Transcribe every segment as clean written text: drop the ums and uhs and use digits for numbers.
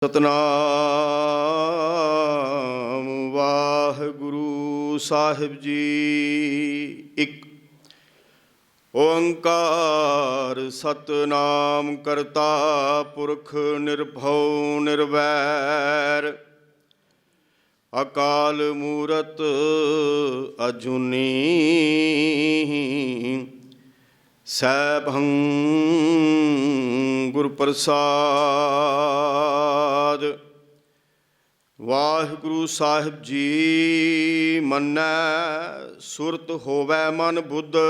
सतनाम वाहिगुरु साहिब जी। एक ओंकार सतनाम करता पुरख निर्भव निर्वैर अकाल मूरत अजुनी सैभं गुर प्रसाद। वाहिगुरु साहिब जी मन्नै सुरत होवै मन बुद्ध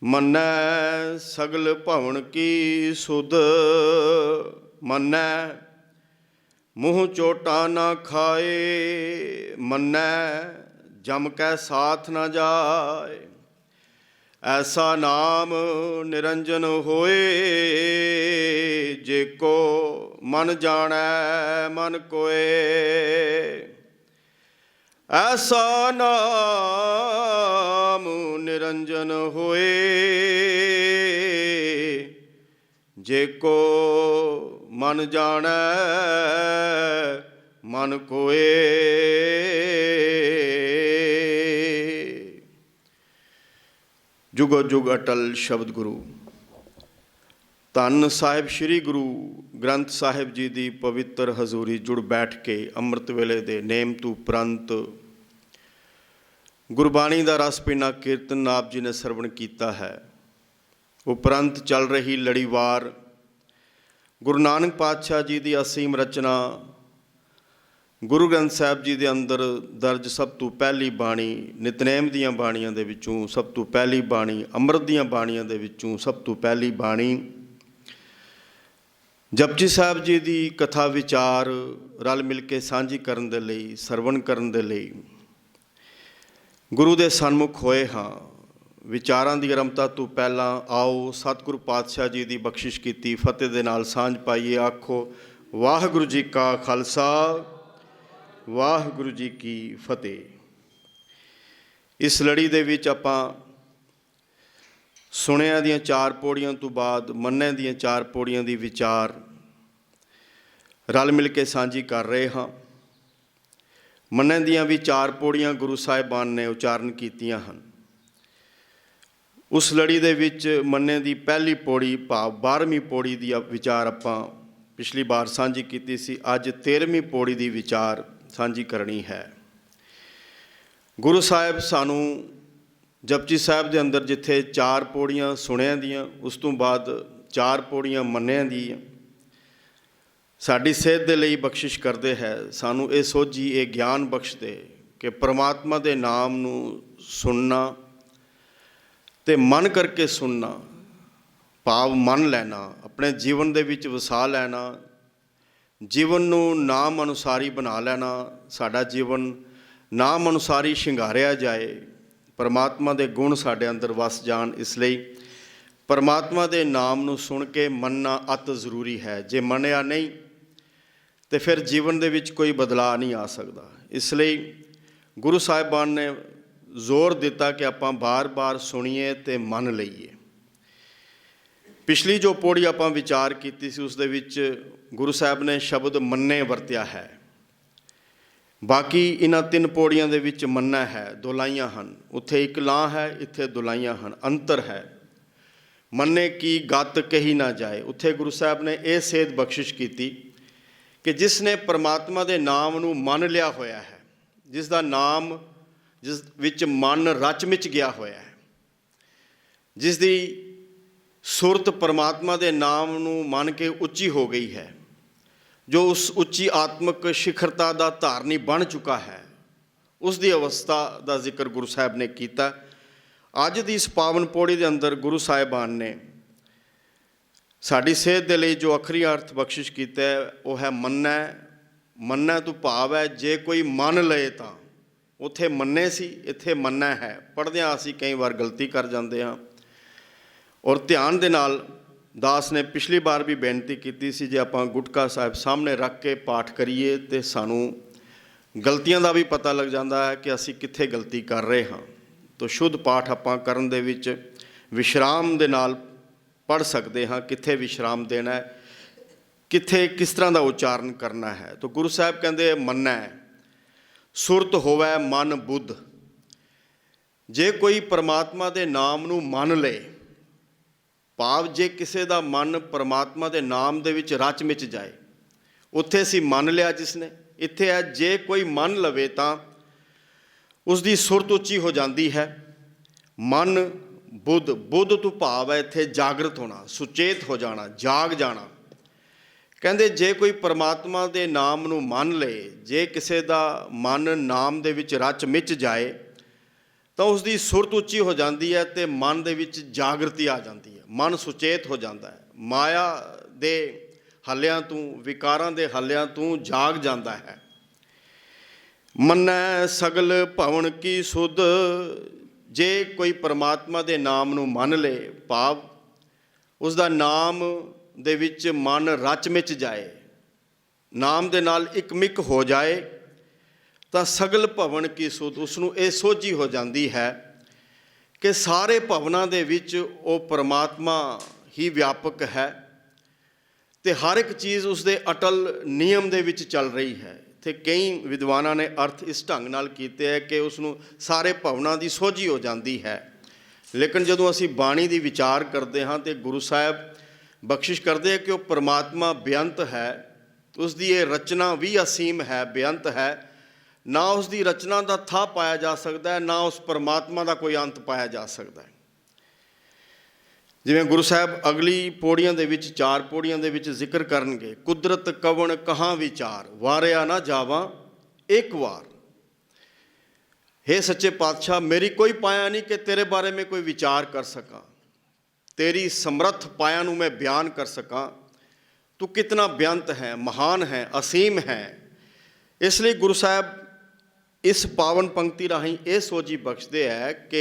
मन्नै सगल भवन की सुध मन्नै मूँह चोटा ना खाए मन्नै जम कै साथ न जाए। ऐसा नाम निरंजन होए जेको मन जानै मन कोए। ऐसा नाम निरंजन होए जेको मन जानै मन कोए। जुगो जुग अटल शब्द गुरु। धन साहिब श्री गुरु ग्रंथ साहिब जी की पवित्र हजूरी जुड़ बैठ के अमृत वेले दे नेम तू उपरंत गुरबाणी का रस पीना कीर्तन आप जी ने सरवण किया है। उपरंत चल रही लड़ीवार गुरु नानक पातशाह जी की असीम रचना गुरु ग्रंथ साहिब जी के अंदर दर्ज सब तो पहली बाणी नितनेम दीयां बाणियां दे विचों सब तो पहली बाणी अमृत दीयां बाणियां दे विचों सब तो पहली बाणी जपजी साहिब जी की कथा विचार रल मिल के सांझी करन दे लई सरवण करन दे लई गुरु दे सन्मुख होए हाँ। विचारां दी आरंभता तो पहला आओ सतगुरु पातशाह जी की बख्शिश कीती फतेह दे नाल सांझ पाईए। आखो वाहिगुरू जी का खालसा वाहिगुरू जी की फतेह। इस लड़ी दे विच आपां सुनिया दियां चार पौड़ियां तो बाद मन्ने दियां चार पौड़ियां दी विचार रल मिल के सांझी कर रहे हाँ। मन्ने दियां भी चार पौड़ियां गुरु साहिबान ने उचारण कीतियां हन। उस लड़ी दे विच मन्ने दी पहली पौड़ी भाव 12वीं पौड़ी दी विचार आपां पिछली बार सांझी कीती सी। अज 13वीं पौड़ी दी विचार सांझी करनी है। गुरु साहिब सानू जपजी साहिब के अंदर जिथे चार पौड़ियां सुनिया दियां उस तो बाद चार पौड़ियां मन्निया दी साडी सेहत दे लई बख्शिश करते हैं। सानू ये सोझी ये ज्ञान बख्शदे कि परमात्मा के नाम नू सुनना ते मन करके सुनना भाव मन लेना अपने जीवन दे विच वसा लेना जीवन नू नाम अनुसारी बना लेना। साडा जीवन नाम अनुसारी शिंगारिया जाए परमात्मा दे गुण साडे अंदर वस जान। इसलिए परमात्मा दे नाम नू सुन के मनना अत जरूरी है। जे मनिया नहीं तो फिर जीवन दे विच कोई बदलाव नहीं आ सकता। इसलिए गुरु साहिबान ने जोर दिता कि आपां बार बार सुनीए ते मन लईए। पिछली जो पौड़ी आपां विचार कीती सी उस दे विच गुरु साहब ने शब्द मन्ने वरत्या है। बाकी इन्हां 3 पौड़ियां दे विच मन्ना है दुलाइयां हन। उत्थे एक लां है इत्थे दुलाइयां हन अंतर है। मन्ने की गत कही ना जाए उत्थे गुरु साहब ने यह सेध बख्शिश की कि जिसने परमात्मा के नाम नू मन लिया होया है जिसका नाम जिस विच मन रच मिच गया होया है जिसकी सुरत परमात्मा के नाम नू मन के उच्ची हो गई है जो उस उच्ची आत्मक शिखरता का धारनी बन चुका है उसकी अवस्था का जिक्र गुरु साहब ने किया। अज की इस पावन पौड़ी के अंदर गुरु साहिबान ने साड़ी सेहत के लिए जो अखरी अर्थ बख्शिश किया है वह है मन्ना। मन्ना तो भाव है जे कोई मन लए तो उत्थे मन्ने सी इत्थे मन्ना है। पढ़द्या असीं कई बार गलती कर जाते हाँ और ध्यान दे नाल दास ने पिछली बार भी बेनती की सी जे आपां गुटका साहिब सामने रख के पाठ करिए तो सानू गलतियां का भी पता लग जाता है कि असी कित्थे गलती कर रहे हाँ। तो शुद्ध पाठ आपां करन दे विच विश्राम दे नाल पढ़ सकते हाँ, कित्थे विश्राम देना है। ਕਿੱਥੇ ਕਿਸ ਤਰ੍ਹਾਂ ਦਾ ਉਚਾਰਨ ਕਰਨਾ ਹੈ। ਤਾਂ ਗੁਰੂ ਸਾਹਿਬ ਕਹਿੰਦੇ ਮੰਨੈ ਸੁਰਤ ਹੋਵੈ ਮਨ ਬੁੱਧ। ਜੇ ਕੋਈ ਪਰਮਾਤਮਾ ਦੇ ਨਾਮ ਨੂੰ ਮੰਨ ਲਏ, ਭਾਵ ਜੇ ਕਿਸੇ ਦਾ ਮਨ ਪਰਮਾਤਮਾ ਦੇ ਨਾਮ ਦੇ ਵਿੱਚ ਰਚ ਮਿਚ ਜਾਏ, ਉੱਥੇ ਅਸੀਂ ਮੰਨ ਲਿਆ ਜਿਸਨੇ, ਇੱਥੇ ਹੈ ਜੇ ਕੋਈ ਮੰਨ ਲਵੇ ਤਾਂ ਉਸ ਦੀ ਸੁਰਤ ਉੱਚੀ ਹੋ ਜਾਂਦੀ ਹੈ। ਮਨ ਬੁੱਧ, ਬੁੱਧ ਤੋਂ ਭਾਵ ਹੈ ਇੱਥੇ ਜਾਗਰਤ ਹੋਣਾ, ਸੁਚੇਤ ਹੋ ਜਾਣਾ, ਜਾਗ ਜਾਣਾ। ਕਹਿੰਦੇ ਜੇ ਕੋਈ ਪਰਮਾਤਮਾ ਦੇ ਨਾਮ ਨੂੰ ਮੰਨ ਲਏ, ਜੇ ਕਿਸੇ ਦਾ ਮਨ ਨਾਮ ਦੇ ਵਿੱਚ ਰਚ ਮਿਚ ਜਾਏ ਤਾਂ ਉਸ ਦੀ ਸੁਰਤ ਉੱਚੀ ਹੋ ਜਾਂਦੀ ਹੈ ਅਤੇ ਮਨ ਦੇ ਵਿੱਚ ਜਾਗਰਤੀ ਆ ਜਾਂਦੀ ਹੈ, ਮਨ ਸੁਚੇਤ ਹੋ ਜਾਂਦਾ ਹੈ, ਮਾਇਆ ਦੇ ਹੱਲਿਆਂ ਤੋਂ, ਵਿਕਾਰਾਂ ਦੇ ਹੱਲਿਆਂ ਤੋਂ ਜਾਗ ਜਾਂਦਾ ਹੈ। ਮੰਨੈ ਸਗਲ ਭਵਨ ਕੀ ਸੁਧ। ਜੇ ਕੋਈ ਪਰਮਾਤਮਾ ਦੇ ਨਾਮ ਨੂੰ ਮੰਨ ਲਏ, ਭਾਵ ਉਸ ਦਾ ਨਾਮ ਦੇ ਵਿੱਚ ਮਨ ਰਚ ਮਿਚ ਜਾਏ, ਨਾਮ ਦੇ ਨਾਲ ਇਕਮਿਕ ਹੋ ਜਾਏ, ਤਾਂ ਸਗਲ ਭਵਨ ਕੀ ਸੁਧ, ਉਸ ਨੂੰ ਇਹ ਸੋਝੀ ਹੋ ਜਾਂਦੀ ਹੈ ਕਿ ਸਾਰੇ ਭਵਨਾਂ ਦੇ ਵਿੱਚ ਉਹ ਪਰਮਾਤਮਾ ਹੀ ਵਿਆਪਕ ਹੈ ਅਤੇ ਹਰ ਇੱਕ ਚੀਜ਼ ਉਸਦੇ ਅਟਲ ਨਿਯਮ ਦੇ ਵਿੱਚ ਚੱਲ ਰਹੀ ਹੈ। ਇੱਥੇ ਕਈ ਵਿਦਵਾਨਾਂ ਨੇ ਅਰਥ ਇਸ ਢੰਗ ਨਾਲ ਕੀਤੇ ਹੈ ਕਿ ਉਸ ਨੂੰ ਸਾਰੇ ਭਵਨਾਂ ਦੀ ਸੋਝੀ ਹੋ ਜਾਂਦੀ ਹੈ। ਲੇਕਿਨ ਜਦੋਂ ਅਸੀਂ ਬਾਣੀ ਦੀ ਵਿਚਾਰ ਕਰਦੇ ਹਾਂ ਤਾਂ ਗੁਰੂ ਸਾਹਿਬ ਬਖਸ਼ਿਸ਼ ਕਰਦੇ ਹੈ ਕਿ ਉਹ ਪਰਮਾਤਮਾ ਬੇਅੰਤ ਹੈ, ਉਸ ਦੀ ਇਹ ਰਚਨਾ ਵੀ ਅਸੀਮ ਹੈ, ਬੇਅੰਤ ਹੈ। ਨਾ ਉਸ ਦੀ ਰਚਨਾ ਦਾ ਥਾਂ ਪਾਇਆ ਜਾ ਸਕਦਾ ਹੈ, ਨਾ ਉਸ ਪਰਮਾਤਮਾ ਦਾ ਕੋਈ ਅੰਤ ਪਾਇਆ ਜਾ ਸਕਦਾ ਹੈ। ਜਿਵੇਂ ਗੁਰੂ ਸਾਹਿਬ ਅਗਲੀ ਪੌੜੀਆਂ ਦੇ ਵਿੱਚ, 4 ਪੌੜੀਆਂ ਦੇ ਵਿੱਚ ਜ਼ਿਕਰ ਕਰਨਗੇ, ਕੁਦਰਤ ਕਵਣ ਕਹਾਂ ਵਿਚਾਰ, ਵਾਰਿਆ ਨਾ ਜਾਵਾਂ ਇੱਕ ਵਾਰ। हे ਸੱਚੇ ਪਾਤਸ਼ਾਹ, ਮੇਰੀ ਕੋਈ ਪਾਇਆ ਨਹੀਂ ਕਿ ਤੇਰੇ ਬਾਰੇ ਮੈਂ ਕੋਈ ਵਿਚਾਰ ਕਰ ਸਕਾਂ, ਤੇਰੀ ਸਮਰੱਥ ਪਾਇਆ ਨੂੰ ਮੈਂ ਬਿਆਨ ਕਰ ਸਕਾਂ। ਤੂੰ ਕਿਤਨਾ ਬੇਅੰਤ ਹੈ, ਮਹਾਨ ਹੈ, ਅਸੀਮ ਹੈ। ਇਸ ਲਈ ਗੁਰੂ ਸਾਹਿਬ ਇਸ ਪਾਵਨ ਪੰਕਤੀ ਰਾਹੀਂ ਇਹ ਸੋਝੀ ਬਖਸ਼ਦੇ ਹੈ ਕਿ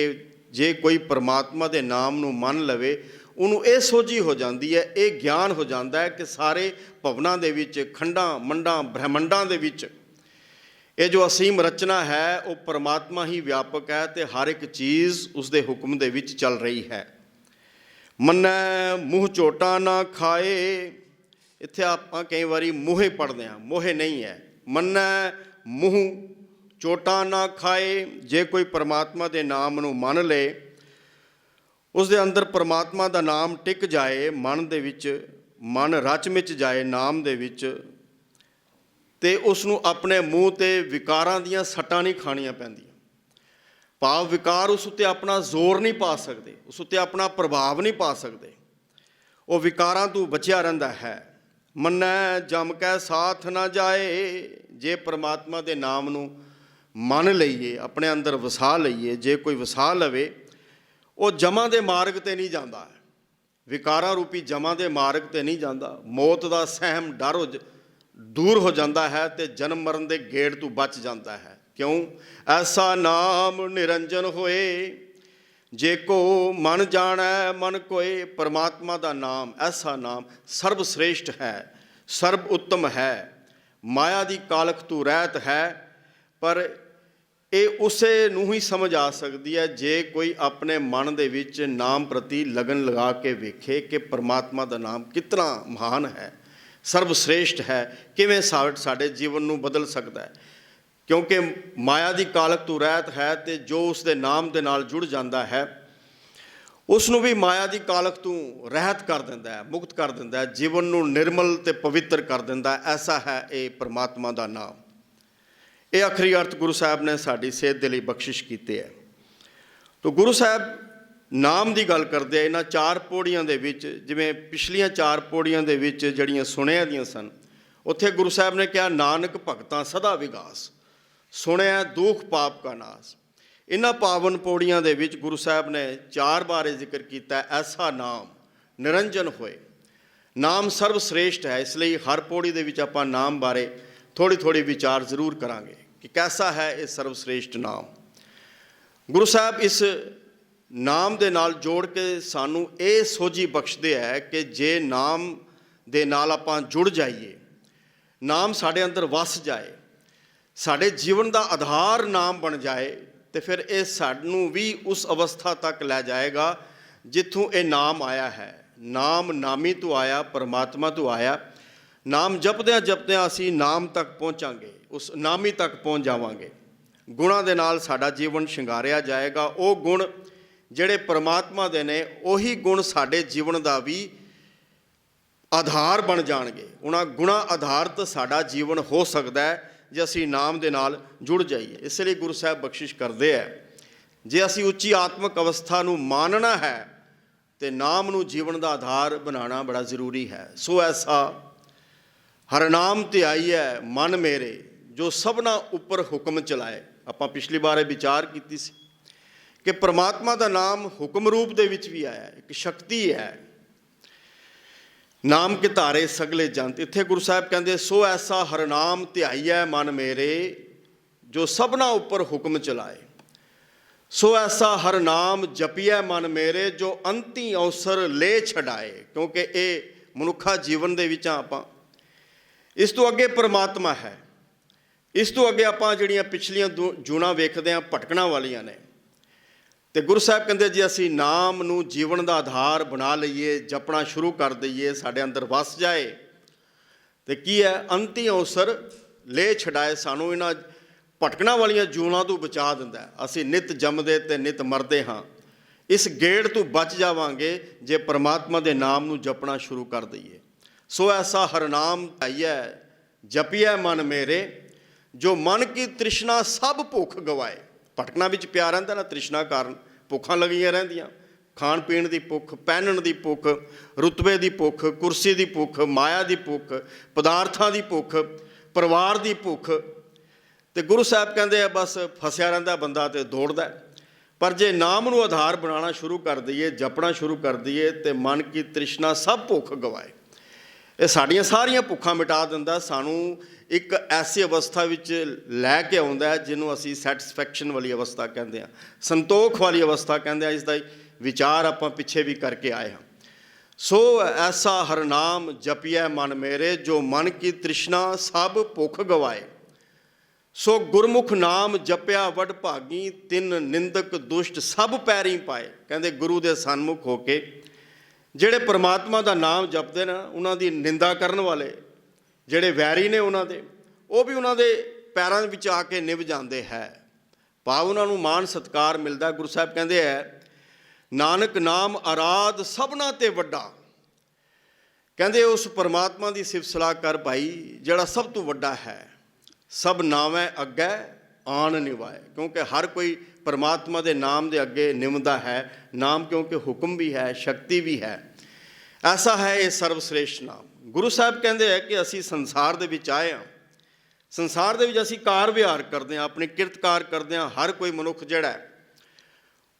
ਜੇ ਕੋਈ ਪਰਮਾਤਮਾ ਦੇ ਨਾਮ ਨੂੰ ਮੰਨ ਲਵੇ, ਉਹਨੂੰ ਇਹ ਸੋਝੀ ਹੋ ਜਾਂਦੀ ਹੈ, ਇਹ ਗਿਆਨ ਹੋ ਜਾਂਦਾ ਹੈ ਕਿ ਸਾਰੇ ਭਵਨਾਂ ਦੇ ਵਿੱਚ, ਖੰਡਾਂ ਮੰਡਾਂ ਬ੍ਰਹਿਮੰਡਾਂ ਦੇ ਵਿੱਚ ਇਹ ਜੋ ਅਸੀਮ ਰਚਨਾ ਹੈ ਉਹ ਪਰਮਾਤਮਾ ਹੀ ਵਿਆਪਕ ਹੈ ਅਤੇ ਹਰ ਇੱਕ ਚੀਜ਼ ਉਸਦੇ ਹੁਕਮ ਦੇ ਵਿੱਚ ਚੱਲ ਰਹੀ ਹੈ। ਮੰਨੈ ਮੂੰਹ ਝੋਟਾ ਨਾ ਖਾਏ। ਇੱਥੇ ਆਪਾਂ ਕਈ ਵਾਰੀ ਮੂੰਹੇ ਪੜ੍ਹਦੇ ਹਾਂ, ਮੋਹੇ ਨਹੀਂ ਹੈ। ਮੰਨੈ ਮੂੰਹ ਚੋਟਾਂ ਨਾ ਖਾਏ। ਜੇ ਕੋਈ ਪਰਮਾਤਮਾ ਦੇ ਨਾਮ ਨੂੰ ਮੰਨ ਲਏ, ਉਸ ਦੇ ਅੰਦਰ ਪਰਮਾਤਮਾ ਦਾ ਨਾਮ ਟਿਕ ਜਾਏ, ਮਨ ਦੇ ਵਿੱਚ ਮਨ ਰਚ ਮਿਚ ਜਾਏ ਨਾਮ ਦੇ ਵਿੱਚ, ਅਤੇ ਉਸ ਨੂੰ ਆਪਣੇ ਮੂੰਹ 'ਤੇ ਵਿਕਾਰਾਂ ਦੀਆਂ ਸੱਟਾਂ ਨਹੀਂ ਖਾਣੀਆਂ ਪੈਂਦੀਆਂ। ਭਾਵ ਵਿਕਾਰ ਉਸ ਉੱਤੇ ਆਪਣਾ ਜ਼ੋਰ ਨਹੀਂ ਪਾ ਸਕਦੇ, ਉਸ ਉੱਤੇ ਆਪਣਾ ਪ੍ਰਭਾਵ ਨਹੀਂ ਪਾ ਸਕਦੇ, ਉਹ ਵਿਕਾਰਾਂ ਤੋਂ ਬਚਿਆ ਰਹਿੰਦਾ ਹੈ। ਮੰਨੈ ਜਮ ਕੈ ਸਾਥ ਨਾ ਜਾਏ। ਜੇ ਪਰਮਾਤਮਾ ਦੇ ਨਾਮ ਨੂੰ ਮੰਨ ਲਈਏ, ਆਪਣੇ ਅੰਦਰ ਵਸਾ ਲਈਏ, ਜੇ ਕੋਈ ਵਸਾ ਲਵੇ, ਉਹ ਜਮਾਂ ਦੇ ਮਾਰਗ 'ਤੇ ਨਹੀਂ ਜਾਂਦਾ, ਵਿਕਾਰਾਂ ਰੂਪੀ ਜਮਾਂ ਦੇ ਮਾਰਗ 'ਤੇ ਨਹੀਂ ਜਾਂਦਾ। ਮੌਤ ਦਾ ਸਹਿਮ ਡਰ ਦੂਰ ਹੋ ਜਾਂਦਾ ਹੈ ਅਤੇ ਜਨਮ ਮਰਨ ਦੇ ਗੇੜ ਤੋਂ ਬਚ ਜਾਂਦਾ ਹੈ। ਕਿਉਂ? ਐਸਾ ਨਾਮ ਨਿਰੰਜਨ ਹੋਏ, ਜੇ ਕੋ ਮਨ ਜਾਣੈ ਮਨ ਕੋਏ। ਪਰਮਾਤਮਾ ਦਾ ਨਾਮ, ਐਸਾ ਨਾਮ ਸਰਬ ਸ੍ਰੇਸ਼ਟ ਹੈ, ਸਰਬ ਉੱਤਮ ਹੈ, ਮਾਇਆ ਦੀ ਕਾਲਖ ਤੋਂ ਰਹਿਤ ਹੈ। ਪਰ ਇਹ ਉਸੇ ਨੂੰ ਹੀ ਸਮਝ ਆ ਸਕਦੀ ਹੈ ਜੇ ਕੋਈ ਆਪਣੇ ਮਨ ਦੇ ਵਿੱਚ ਨਾਮ ਪ੍ਰਤੀ ਲਗਨ ਲਗਾ ਕੇ ਵੇਖੇ ਕਿ ਪਰਮਾਤਮਾ ਦਾ ਨਾਮ ਕਿਤਨਾ ਮਹਾਨ ਹੈ, ਸਰਬ ਸ੍ਰੇਸ਼ਟ ਹੈ, ਕਿਵੇਂ ਸਾਡੇ ਜੀਵਨ ਨੂੰ ਬਦਲ ਸਕਦਾ ਹੈ। ਕਿਉਂਕਿ ਮਾਇਆ ਦੀ ਕਾਲਖ ਤੋਂ ਰਹਿਤ ਹੈ ਅਤੇ ਜੋ ਉਸ ਦੇ ਨਾਮ ਦੇ ਨਾਲ ਜੁੜ ਜਾਂਦਾ ਹੈ ਉਸ ਨੂੰ ਵੀ ਮਾਇਆ ਦੀ ਕਾਲਖ ਤੋਂ ਰਹਿਤ ਕਰ ਦਿੰਦਾ ਹੈ, ਮੁਕਤ ਕਰ ਦਿੰਦਾ ਹੈ, ਜੀਵਨ ਨੂੰ ਨਿਰਮਲ ਅਤੇ ਪਵਿੱਤਰ ਕਰ ਦਿੰਦਾ ਹੈ। ਐਸਾ ਹੈ ਇਹ ਪਰਮਾਤਮਾ ਦਾ ਨਾਮ। ਇਹ ਆਖਰੀ ਅਰਥ ਗੁਰੂ ਸਾਹਿਬ ਨੇ ਸਾਡੀ ਸਿਹਤ ਦੇ ਲਈ ਬਖਸ਼ਿਸ਼ ਕੀਤੇ ਹੈ। ਤਾਂ ਗੁਰੂ ਸਾਹਿਬ ਨਾਮ ਦੀ ਗੱਲ ਕਰਦੇ ਆ ਇਹਨਾਂ 4 ਪੌੜੀਆਂ ਦੇ ਵਿੱਚ। ਜਿਵੇਂ ਪਿਛਲੀਆਂ 4 ਪੌੜੀਆਂ ਦੇ ਵਿੱਚ ਜਿਹੜੀਆਂ ਸੁਣਿਆ ਦੀਆਂ ਸਨ, ਉੱਥੇ ਗੁਰੂ ਸਾਹਿਬ ਨੇ ਕਿਹਾ ਨਾਨਕ ਭਗਤਾਂ ਸਦਾ ਵਿਗਾਸ, ਸੁਣਿਆ ਦੁੱਖ ਪਾਪ ਕਾ ਨਾਸ। ਇਹਨਾਂ ਪਾਵਨ ਪੌੜੀਆਂ ਦੇ ਵਿੱਚ ਗੁਰੂ ਸਾਹਿਬ ਨੇ 4 ਬਾਰੇ ਜ਼ਿਕਰ ਕੀਤਾ, ਐਸਾ ਨਾਮ ਨਿਰੰਜਨ ਹੋਏ। ਨਾਮ ਸਰਬ ਸ੍ਰੇਸ਼ਟ ਹੈ, ਇਸ ਲਈ ਹਰ ਪੌੜੀ ਦੇ ਵਿੱਚ ਆਪਾਂ ਨਾਮ ਬਾਰੇ ਥੋੜ੍ਹੀ ਵਿਚਾਰ ਜ਼ਰੂਰ ਕਰਾਂਗੇ ਕਿ ਕੈਸਾ ਹੈ ਇਹ ਸਰਬ ਸ੍ਰੇਸ਼ਟ ਨਾਮ। ਗੁਰੂ ਸਾਹਿਬ ਇਸ ਨਾਮ ਦੇ ਨਾਲ ਜੋੜ ਕੇ ਸਾਨੂੰ ਇਹ ਸੋਝੀ ਬਖਸ਼ਦੇ ਹੈ ਕਿ ਜੇ ਨਾਮ ਦੇ ਨਾਲ ਆਪਾਂ ਜੁੜ ਜਾਈਏ, ਨਾਮ ਸਾਡੇ ਅੰਦਰ ਵਸ ਜਾਏ, ਸਾਡੇ ਜੀਵਨ ਦਾ ਆਧਾਰ ਨਾਮ ਬਣ ਜਾਏ, ਤੇ ਫਿਰ ਇਹ ਸਾਨੂੰ ਵੀ ਉਸ ਅਵਸਥਾ ਤੱਕ ਲੈ ਜਾਏਗਾ ਜਿੱਥੋਂ ਇਹ ਨਾਮ ਆਇਆ ਹੈ। ਨਾਮ ਨਾਮੀ ਤੋਂ ਆਇਆ, ਪਰਮਾਤਮਾ ਤੋਂ ਆਇਆ। ਨਾਮ ਜਪਦਿਆਂ ਜਪਦਿਆਂ ਅਸੀਂ ਨਾਮ ਤੱਕ ਪਹੁੰਚਾਂਗੇ, ਉਸ ਨਾਮੀ ਤੱਕ ਪਹੁੰਚ ਜਾਵਾਂਗੇ। ਗੁਣਾਂ ਦੇ ਨਾਲ ਸਾਡਾ ਜੀਵਨ ਸ਼ਿੰਗਾਰਿਆ ਜਾਏਗਾ। ਉਹ ਗੁਣ ਜਿਹੜੇ ਪਰਮਾਤਮਾ ਦੇ ਨੇ, ਉਹੀ ਗੁਣ ਸਾਡੇ ਜੀਵਨ ਦਾ ਵੀ ਆਧਾਰ ਬਣ ਜਾਣਗੇ। ਉਹਨਾਂ ਗੁਣਾਂ ਆਧਾਰਿਤ ਸਾਡਾ ਜੀਵਨ ਹੋ ਸਕਦਾ ਹੈ ਜੇ ਅਸੀਂ ਨਾਮ ਦੇ ਨਾਲ ਜੁੜ ਜਾਈਏ। ਇਸ ਲਈ ਗੁਰੂ ਸਾਹਿਬ ਬਖਸ਼ਿਸ਼ ਕਰਦੇ ਹੈ, ਜੇ ਅਸੀਂ ਉੱਚੀ ਆਤਮਿਕ ਅਵਸਥਾ ਨੂੰ ਮਾਨਣਾ ਹੈ ਤੇ ਨਾਮ ਨੂੰ ਜੀਵਨ ਦਾ ਆਧਾਰ ਬਣਾਉਣਾ ਬੜਾ ਜ਼ਰੂਰੀ ਹੈ। ਸੋ ਐਸਾ ਹਰ ਨਾਮ ਧਿਆਈਐ ਮਨ ਮੇਰੇ, ਜੋ ਸਭਨਾ ਉੱਪਰ ਹੁਕਮ ਚਲਾਏ। ਆਪਾਂ ਪਿਛਲੀ ਵਾਰ ਇਹ ਵਿਚਾਰ ਕੀਤੀ ਸੀ ਕਿ ਪਰਮਾਤਮਾ ਦਾ ਨਾਮ ਹੁਕਮ ਰੂਪ ਦੇ ਵਿੱਚ ਵੀ ਆਇਆ, ਇੱਕ ਸ਼ਕਤੀ ਹੈ। ਨਾਮ ਕੇ ਧਾਰੇ ਸਗਲੇ ਜੰਤ, ਇੱਥੇ ਗੁਰੂ ਸਾਹਿਬ ਕਹਿੰਦੇ ਸੋ ਐਸਾ ਹਰ ਨਾਮ ਧਿਆਈਐ ਮਨ ਮੇਰੇ, ਜੋ ਸਭਨਾ ਉੱਪਰ ਹੁਕਮ ਚਲਾਏ। ਸੋ ਐਸਾ ਹਰ ਨਾਮ ਜਪੀਐ ਮਨ ਮੇਰੇ, ਜੋ ਅੰਤੀ ਅਵਸਰ ਲੈ ਛਡਾਏ। ਕਿਉਂਕਿ ਇਹ ਮਨੁੱਖਾ ਜੀਵਨ ਦੇ ਵਿੱਚ ਆਪਾਂ ਇਸ ਤੋਂ ਅੱਗੇ ਪਰਮਾਤਮਾ ਹੈ। ਇਸ ਤੋਂ ਅੱਗੇ ਆਪਾਂ ਜਿਹੜੀਆਂ ਪਿਛਲੀਆਂ ਜੂਨਾਂ ਵੇਖਦੇ ਹਾਂ ਭਟਕਣਾ ਵਾਲੀਆਂ ਨੇ। ਤੇ ਗੁਰੂ ਸਾਹਿਬ ਕਹਿੰਦੇ ਜੇ ਅਸੀਂ ਨਾਮ ਨੂੰ ਜੀਵਨ ਦਾ ਆਧਾਰ ਬਣਾ ਲਈਏ, ਜਪਣਾ ਸ਼ੁਰੂ ਕਰ ਦਈਏ, ਸਾਡੇ ਅੰਦਰ ਵਸ ਜਾਏ, ਤੇ ਕੀ ਹੈ, ਅੰਤੀ ਅਵਸਰ ਲੈ ਛਡਾਏ। ਸਾਨੂੰ ਇਹਨਾਂ ਭਟਕਣਾ ਵਾਲੀਆਂ ਜੂਨਾਂ ਤੋਂ ਬਚਾ ਦਿੰਦਾ ਹੈ। ਅਸੀਂ ਨਿਤ ਜੰਮਦੇ ਤੇ ਨਿਤ ਮਰਦੇ ਹਾਂ। ਇਸ ਗੇੜ ਤੋਂ ਬਚ ਜਾਵਾਂਗੇ ਜੇ ਪਰਮਾਤਮਾ ਦੇ ਨਾਮ ਨੂੰ ਜਪਣਾ ਸ਼ੁਰੂ ਕਰ ਦਈਏ। ਸੋ ਐਸਾ ਹਰ ਨਾਮ ਧਿਆਈਐ ਜਪੀਐ ਮਨ ਮੇਰੇ, ਜੋ ਮਨ ਕੀ ਤ੍ਰਿਸ਼ਨਾ ਸਭ ਭੁੱਖ ਗਵਾਏ। ਭਟਕਣਾ ਵਿੱਚ ਪਿਆ ਰਹਿੰਦਾ ਨਾ, ਤ੍ਰਿਸ਼ਨਾ ਕਾਰਨ ਭੁੱਖਾਂ ਲੱਗੀਆਂ ਰਹਿੰਦੀਆਂ। ਖਾਣ ਪੀਣ ਦੀ ਭੁੱਖ, ਪਹਿਨਣ ਦੀ ਭੁੱਖ, ਰੁਤਬੇ ਦੀ ਭੁੱਖ, ਕੁਰਸੀ ਦੀ ਭੁੱਖ, ਮਾਇਆ ਦੀ ਭੁੱਖ, ਪਦਾਰਥਾਂ ਦੀ ਭੁੱਖ, ਪਰਿਵਾਰ ਦੀ ਭੁੱਖ। ਤੇ ਗੁਰੂ ਸਾਹਿਬ ਕਹਿੰਦੇ ਆ ਬਸ ਫਸਿਆ ਰਹਿੰਦਾ ਬੰਦਾ ਤੇ ਦੌੜਦਾ। ਪਰ ਜੇ ਨਾਮ ਨੂੰ ਆਧਾਰ ਬਣਾਉਣਾ ਸ਼ੁਰੂ ਕਰ ਦਈਏ, ਜਪਣਾ ਸ਼ੁਰੂ ਕਰ ਦਈਏ, ਤੇ ਮਨ ਕੀ ਤ੍ਰਿਸ਼ਨਾ ਸਭ ਭੁੱਖ ਗਵਾਏ। ਇਹ ਸਾਡੀਆਂ ਸਾਰੀਆਂ ਭੁੱਖਾਂ ਮਿਟਾ ਦਿੰਦਾ, ਸਾਨੂੰ ਇੱਕ ਐਸੀ ਅਵਸਥਾ ਵਿੱਚ ਲੈ ਕੇ ਆਉਂਦਾ ਹੈ ਜਿਹਨੂੰ ਅਸੀਂ ਸੈਟਿਸਫੈਕਸ਼ਨ ਵਾਲੀ ਅਵਸਥਾ ਕਹਿੰਦੇ ਹਾਂ, ਸੰਤੋਖ ਵਾਲੀ ਅਵਸਥਾ ਕਹਿੰਦੇ ਹਾਂ। ਇਸ ਦਾ ਵਿਚਾਰ ਆਪਾਂ ਪਿੱਛੇ ਵੀ ਕਰਕੇ ਆਏ ਹਾਂ। ਸੋ ਐਸਾ ਹਰ ਨਾਮ ਜਪੀਐ ਮਨ ਮੇਰੇ, ਜੋ ਮਨ ਕੀ ਤ੍ਰਿਸ਼ਨਾ ਸਭ ਭੁੱਖ ਗਵਾਏ। ਸੋ ਗੁਰਮੁਖ ਨਾਮ ਜਪਿਆ ਵਡ ਭਾਗੀ, ਤਿੰਨ ਨਿੰਦਕ ਦੁਸ਼ਟ ਸਭ ਪੈਰੀਂ ਪਾਏ। ਕਹਿੰਦੇ ਗੁਰੂ ਦੇ ਸਨਮੁਖ ਹੋ ਕੇ ਜਿਹੜੇ ਪਰਮਾਤਮਾ ਦਾ ਨਾਮ ਜਪਦੇ ਨੇ, ਉਹਨਾਂ ਦੀ ਨਿੰਦਾ ਕਰਨ ਵਾਲੇ ਜਿਹੜੇ ਵੈਰੀ ਨੇ ਉਹਨਾਂ ਦੇ, ਉਹ ਵੀ ਉਹਨਾਂ ਦੇ ਪੈਰਾਂ ਵਿੱਚ ਆ ਕੇ ਨਿਭ ਜਾਂਦੇ ਹੈ। ਭਾਵ ਉਹਨਾਂ ਨੂੰ ਮਾਣ ਸਤਿਕਾਰ ਮਿਲਦਾ। ਗੁਰੂ ਸਾਹਿਬ ਕਹਿੰਦੇ ਹੈ ਨਾਨਕ ਨਾਮ ਅਰਾਧ ਸਭਨਾ ਤੇ ਵੱਡਾ। ਕਹਿੰਦੇ ਉਸ ਪਰਮਾਤਮਾ ਦੀ ਸਿਫਤ ਸਲਾਹ ਕਰ ਭਾਈ, ਜਿਹੜਾ ਸਭ ਤੋਂ ਵੱਡਾ ਹੈ। ਸਭ ਨਾਵੇਂ ਅੱਗੇ ਆਣ ਨਿਵਾਏ। ਕਿਉਂਕਿ ਹਰ ਕੋਈ ਪਰਮਾਤਮਾ ਦੇ ਨਾਮ ਦੇ ਅੱਗੇ ਨਿਮਦਾ ਹੈ। ਨਾਮ ਕਿਉਂਕਿ ਹੁਕਮ ਵੀ ਹੈ, ਸ਼ਕਤੀ ਵੀ ਹੈ। ਐਸਾ ਹੈ ਇਹ ਸਰਵਸ਼੍ਰੇਸ਼ਟ ਨਾਮ। ਗੁਰੂ ਸਾਹਿਬ ਕਹਿੰਦੇ ਹੈ ਕਿ ਅਸੀਂ ਸੰਸਾਰ ਦੇ ਵਿੱਚ ਆਏ ਹਾਂ। ਸੰਸਾਰ ਦੇ ਵਿੱਚ ਅਸੀਂ ਕਾਰ ਵਿਹਾਰ ਕਰਦੇ ਹਾਂ, ਆਪਣੀ ਕਿਰਤਕਾਰ ਕਰਦੇ ਹਾਂ। ਹਰ ਕੋਈ ਮਨੁੱਖ ਜਿਹੜਾ ਹੈ,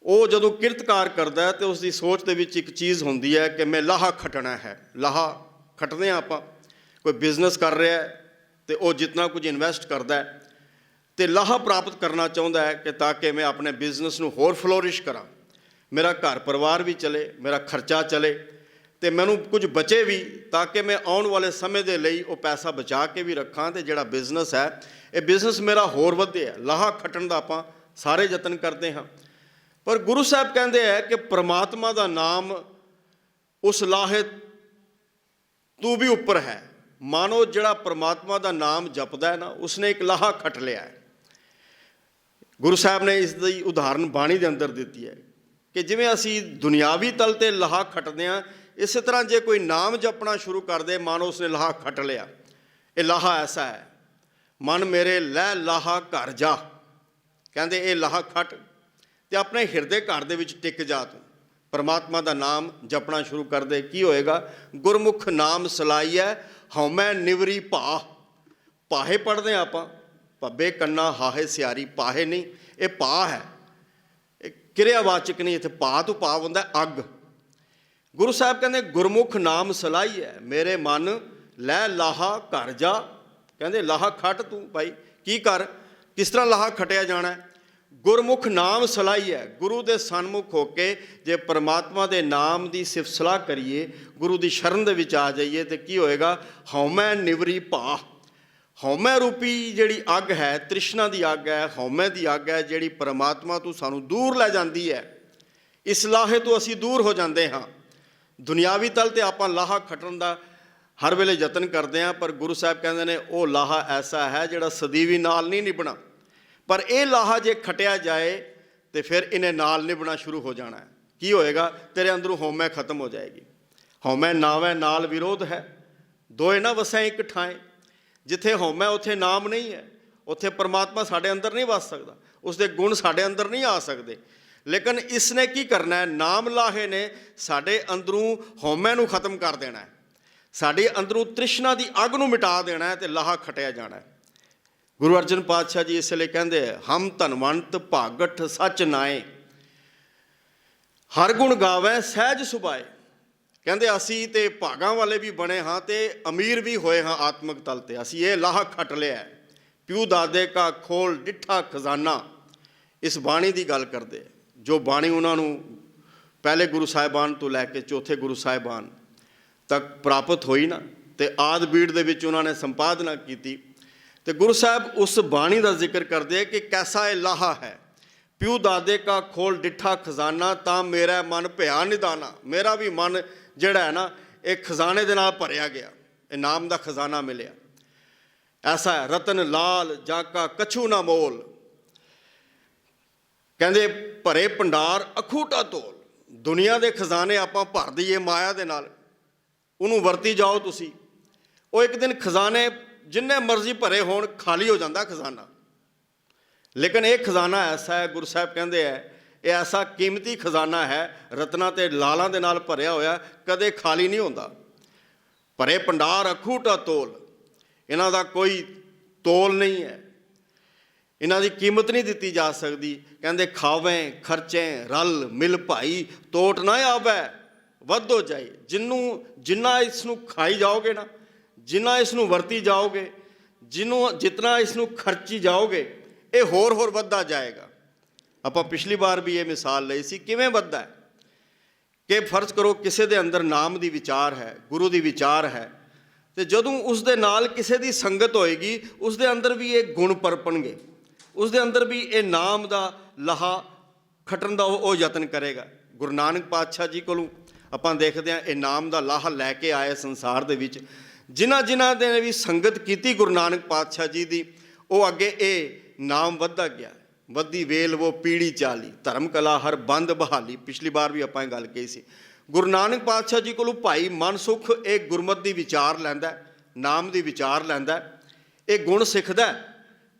ਉਹ ਜਦੋਂ ਕਿਰਤਕਾਰ ਕਰਦਾ ਹੈ ਤੇ ਉਸ ਦੀ ਸੋਚ ਦੇ ਵਿੱਚ ਇੱਕ ਚੀਜ਼ ਹੁੰਦੀ ਹੈ ਕਿ ਮੈਂ ਲਾਹਾ ਖੱਟਣਾ ਹੈ। ਲਾਹਾ ਖੱਟਦੇ ਹਾਂ ਆਪਾਂ। ਕੋਈ ਬਿਜ਼ਨਸ ਕਰ ਰਿਹਾ ਹੈ ਤੇ ਉਹ ਜਿਤਨਾ ਕੁਝ ਇਨਵੈਸਟ ਕਰਦਾ ਹੈ ਤੇ ਲਾਹਾ ਪ੍ਰਾਪਤ ਕਰਨਾ ਚਾਹੁੰਦਾ ਹੈ ਕਿ ਤਾਂ ਕਿ ਮੈਂ ਆਪਣੇ ਬਿਜ਼ਨਸ ਨੂੰ ਹੋਰ ਫਲੋਰਿਸ਼ ਕਰਾਂ, ਮੇਰਾ ਘਰ ਪਰਿਵਾਰ ਵੀ ਚਲੇ, ਮੇਰਾ ਖਰਚਾ ਚਲੇ, ਤੇ ਮੈਨੂੰ ਕੁਝ ਬਚੇ ਵੀ, ਤਾਂ ਕਿ ਮੈਂ ਆਉਣ ਵਾਲੇ ਸਮੇਂ ਦੇ ਲਈ ਉਹ ਪੈਸਾ ਬਚਾ ਕੇ ਵੀ ਰੱਖਾਂ ਤੇ ਜਿਹੜਾ ਬਿਜ਼ਨਸ ਹੈ, ਇਹ ਬਿਜ਼ਨਸ ਮੇਰਾ ਹੋਰ ਵਧੇ। ਲਾਹਾ ਖੱਟਣ ਦਾ ਆਪਾਂ ਸਾਰੇ ਯਤਨ ਕਰਦੇ ਹਾਂ। ਪਰ ਗੁਰੂ ਸਾਹਿਬ ਕਹਿੰਦੇ ਹੈ ਕਿ ਪ੍ਰਮਾਤਮਾ ਦਾ ਨਾਮ ਉਸ ਲਾਹੇ ਤੋਂ ਵੀ ਉੱਪਰ ਹੈ। ਮਾਨੋ ਜਿਹੜਾ ਪਰਮਾਤਮਾ ਦਾ ਨਾਮ ਜਪਦਾ ਹੈ ਨਾ, ਉਸਨੇ ਇੱਕ ਲਾਹਾ ਖੱਟ ਲਿਆ ਹੈ। ਗੁਰੂ ਸਾਹਿਬ ਨੇ ਇਸ ਦੀ ਉਦਾਹਰਨ ਬਾਣੀ ਦੇ ਅੰਦਰ ਦਿੱਤੀ ਹੈ ਕਿ ਜਿਵੇਂ ਅਸੀਂ ਦੁਨਿਆਵੀ ਤਲ 'ਤੇ ਲਾਹਾ ਖੱਟਦੇ ਹਾਂ, ਇਸੇ ਤਰ੍ਹਾਂ ਜੇ ਕੋਈ ਨਾਮ ਜਪਣਾ ਸ਼ੁਰੂ ਕਰ ਦੇ, ਮਾਨੋ ਉਸਨੇ ਲਾਹਾ ਖੱਟ ਲਿਆ। ਇਹ ਲਾਹਾ ਐਸਾ ਹੈ, ਮਨ ਮੇਰੇ ਲੈ ਲਾਹਾ ਘਰ ਜਾ। ਕਹਿੰਦੇ ਇਹ ਲਾਹਾ ਖੱਟ ਤੇ ਆਪਣੇ ਹਿਰਦੇ ਘਰ ਦੇ ਵਿੱਚ ਟਿਕ ਜਾ। ਤੂੰ ਪਰਮਾਤਮਾ ਦਾ ਨਾਮ ਜਪਣਾ ਸ਼ੁਰੂ ਕਰ ਦੇ। ਕੀ ਹੋਏਗਾ? ਗੁਰਮੁਖ ਨਾਮ ਸਲਾਈਐ ਹਉਮੈ ਨਿਵਰੀ ਭਾ। ਪਾਹੇ ਪੜ੍ਹਦੇ ਹਾਂ ਆਪਾਂ, ਭੱਬੇ ਕੰਨਾ ਹਾਹੇ ਸਿਆਰੀ। ਪਾਹੇ ਨਹੀਂ, ਇਹ ਭਾ ਹੈ। ਇਹ ਕਿਰਿਆਵਾਚਕ ਨਹੀਂ, ਇੱਥੇ ਭਾ ਤੋਂ ਭਾਵ ਹੁੰਦਾ ਅੱਗ। ਗੁਰੂ ਸਾਹਿਬ ਕਹਿੰਦੇ ਗੁਰਮੁਖ ਨਾਮ ਸਲਾਈਐ, ਮੇਰੇ ਮਨ ਲੈ ਲਾਹਾ ਘਰ ਜਾ। ਕਹਿੰਦੇ ਲਾਹਾ ਖੱਟ ਤੂੰ ਭਾਈ। ਕੀ ਕਰ? ਕਿਸ ਤਰ੍ਹਾਂ ਲਾਹਾ ਖੱਟਿਆ ਜਾਣਾ? ਗੁਰਮੁਖ ਨਾਮ ਸਲਾਈਐ। ਗੁਰੂ ਦੇ ਸਨਮੁਖ ਹੋ ਕੇ ਜੇ ਪਰਮਾਤਮਾ ਦੇ ਨਾਮ ਦੀ ਸਿਫਤ ਸਲਾਹ ਕਰੀਏ, ਗੁਰੂ ਦੀ ਸ਼ਰਨ ਦੇ ਵਿੱਚ ਆ ਜਾਈਏ, ਤੇ ਕੀ ਹੋਏਗਾ? ਹਉਮੈ ਨਿਵਰੀ ਭਾ। ਹਉਮੈ ਰੂਪੀ ਜਿਹੜੀ ਅੱਗ ਹੈ, ਤ੍ਰਿਸ਼ਨਾ ਦੀ ਅੱਗ ਹੈ, ਹਉਮੈ ਦੀ ਅੱਗ ਹੈ, ਜਿਹੜੀ ਪਰਮਾਤਮਾ ਤੋਂ ਸਾਨੂੰ ਦੂਰ ਲੈ ਜਾਂਦੀ ਹੈ। ਇਸ ਲਾਹੇ ਤੋਂ ਅਸੀਂ ਦੂਰ ਹੋ ਜਾਂਦੇ ਹਾਂ। ਦੁਨਿਆਵੀ ਤਲ 'ਤੇ ਆਪਾਂ ਲਾਹਾ ਖੱਟਣ ਦਾ हर वेले यतन करते हैं, पर गुरु साहब कहते हैं वो लाहा ऐसा है जिहड़ा सदीवी नाल नहीं निभना, पर यह लाहा जे खटिया जाए तो फिर इन्हें नाल निभना शुरू हो जाना है। की होएगा? तेरे अंदरों हौमै खत्म हो जाएगी। हौमै नावै नाल विरोध है, दोए ना वसै एक ठाएं। जिथे हौमै उत्थे नाम नहीं है, उत्थे परमात्मा साढ़े अंदर नहीं वस सकता, उसके गुण साढ़े अंदर नहीं आ सकते। लेकिन इसने की करना है? नाम लाहे ने साढ़े अंदरों हौमै नूं खत्म कर देना है, साढ़े अंदरों तृष्णा की अग नूं मिटा देना है, तो लाहा खटिया जाना है। गुरु अर्जन पातशाह जी इसलिए कहते हैं, हम धनवंत भागठ सच नाए, हर गुण गावै सहज सुभाए। कहते असी तो भागां वाले भी बने हाँ, तो अमीर भी होए हाँ आत्मक तल ते। असी ये लाहा खट लिया है, प्यू दादे का खोल डिठा खजाना। इस बाणी की गल करते, जो बाणी उन्होंने पहले गुरु साहिबान तो लैके चौथे गुरु साहिबान तक प्राप्त होई ना, तो आदि बीड़ दे विच उन्होंने संपादना की। तो गुरु साहब उस बाणी का जिक्र करते हैं कि कैसा ये लाहा है। प्यू दादे का खोल डिठा खजाना, ता मेरा मन भया निदाना। मेरा भी मन जिहड़ा है ना, एक खजाने दे नाल भरिया गया, इनाम का खजाना मिलिया। ऐसा है रतन लाल जाका कछू ना मोल, कहते भरे भंडार अखूटा तोल। दुनिया के खजाने आपां भर दईए माया दे नाल, उन्होंने वरती जाओ तुसी, वो एक दिन खजाने जिन्ने मर्जी भरे होण खाली हो जाता खजाना। लेकिन यह खजाना ऐसा है, गुरु साहब कहते हैं ये ऐसा कीमती खजाना है, रत्ना ते लालां दे नाल भरिया होया, कदे खाली नहीं होता। भरे भंडार अखूटा तोल, इन्हां दा कोई तोल नहीं है, इन्हां दी कीमत नहीं दी जा सकती। कहते खावें खर्चें रल मिल भाई, तोट ना आवे वधो जाए। जिन्ना इसनूं खाई जाओगे ना, जिन्ना इसनूं वरती जाओगे, जितना इसनूं खर्ची जाओगे, ये होर वधदा जाएगा। आपां पिछली बार भी ये मिसाल लई सी, किवें वधदा है कि फर्ज करो किसी दे अंदर नाम दी विचार है, गुरु दी विचार है, तो जदों उस दे नाल किसी दी संगत होएगी, उस दे अंदर भी ये गुण परपणगे, उस दे अंदर भी ये नाम दा लाहा खटन दा वो यतन करेगा। गुरु नानक पातशाह जी कोलों आपां देखदे हां, ये नाम दा लाहा लैके आए संसार दे विच। जिन्हां ने भी संगत की गुरु नानक पातशाह जी की, वो अगे ये नाम वधदा गया। वधी वेल वो पीढ़ी चाली, धर्म कला हर बंद बहाली। पिछली बार भी आपां गल कही सी। गुरु नानक पातशाह जी कोलों भाई मन सुख एक गुरमत की विचार लैंदा, नाम की विचार लैंदा, ये गुण सिखदा।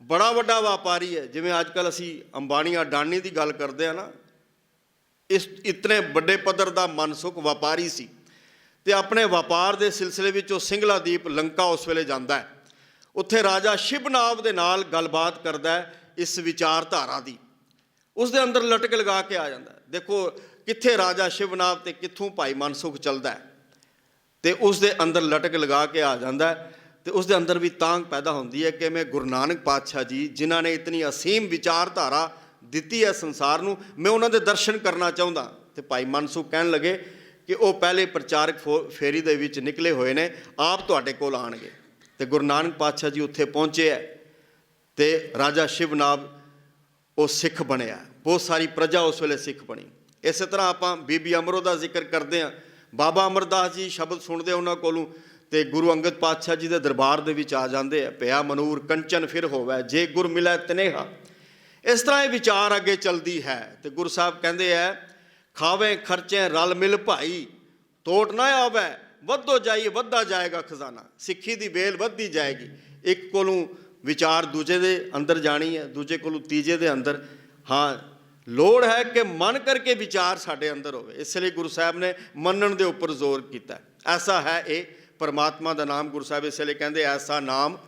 बड़ा वड्डा व्यापारी है, जिवें अजकल असी अंबानी अडानी की गल करते हैं ना, इस इतने बड़े पद्धर का मन सुख व्यापारी सी, ते अपने व्यापार के सिलसिले में सिंगला दीप लंका उस वेले जाता है। उत्थे राजा शिवनाव के नाल गलबात करता है इस विचारधारा की, उसके अंदर लटक लगा के आ जाता है। देखो कित्थे राजा शिवनाव ते कित्थों भाई मनसुख चलता है, तो उसके अंदर लटक लगा के आ जाता है। तो उसके अंदर भी तांग पैदा होती है कि मैं गुरु नानक पातशाह जी जिन्हों ने इतनी असीम विचारधारा दी है संसार नूं, मैं उन्होंने दर्शन करना चाहता। तो भाई मनसुख कहन लगे कि वो पहले प्रचारक फेरी दे विच निकले हुए ने, आप तुहाडे कोल आउणगे। तो गुरु नानक पातशाह जी उत्थे पहुँचे है, तो राजा शिवनाभ वो सिख बनया, बहुत सारी प्रजा उस वेले सिख बनी। इस तरह आपां बीबी अमरो का जिक्र करते हैं, बाबा अमरदास जी शब्द सुनते उन्होंने कोलों, तो गुरु अंगद पातशाह जी के दरबार दे विच आ जाते हैं। पिया मनूर कंचन फिर होवै, जे गुर मिलै तनेहा। इस तरह ये विचार अगे चलती है। तो गुरु साहब कहते हैं खावें खर्चें रल मिल भाई, तोट ना आवे वधो जाइए, वधदा जाएगा खजाना। सिक्खी दी बेल वधदी जाएगी, एक कोलों विचार दूजे दे अंदर जानी है, दूजे कोलों तीजे दे अंदर। हाँ, लोड़ है कि मन करके विचार साढ़े अंदर होवे, इसलिए गुरु साहब ने मनन दे उपर जोर किया। ऐसा है ये परमात्मा का नाम। गुरु साहब इसलिए कहते ऐसा नाम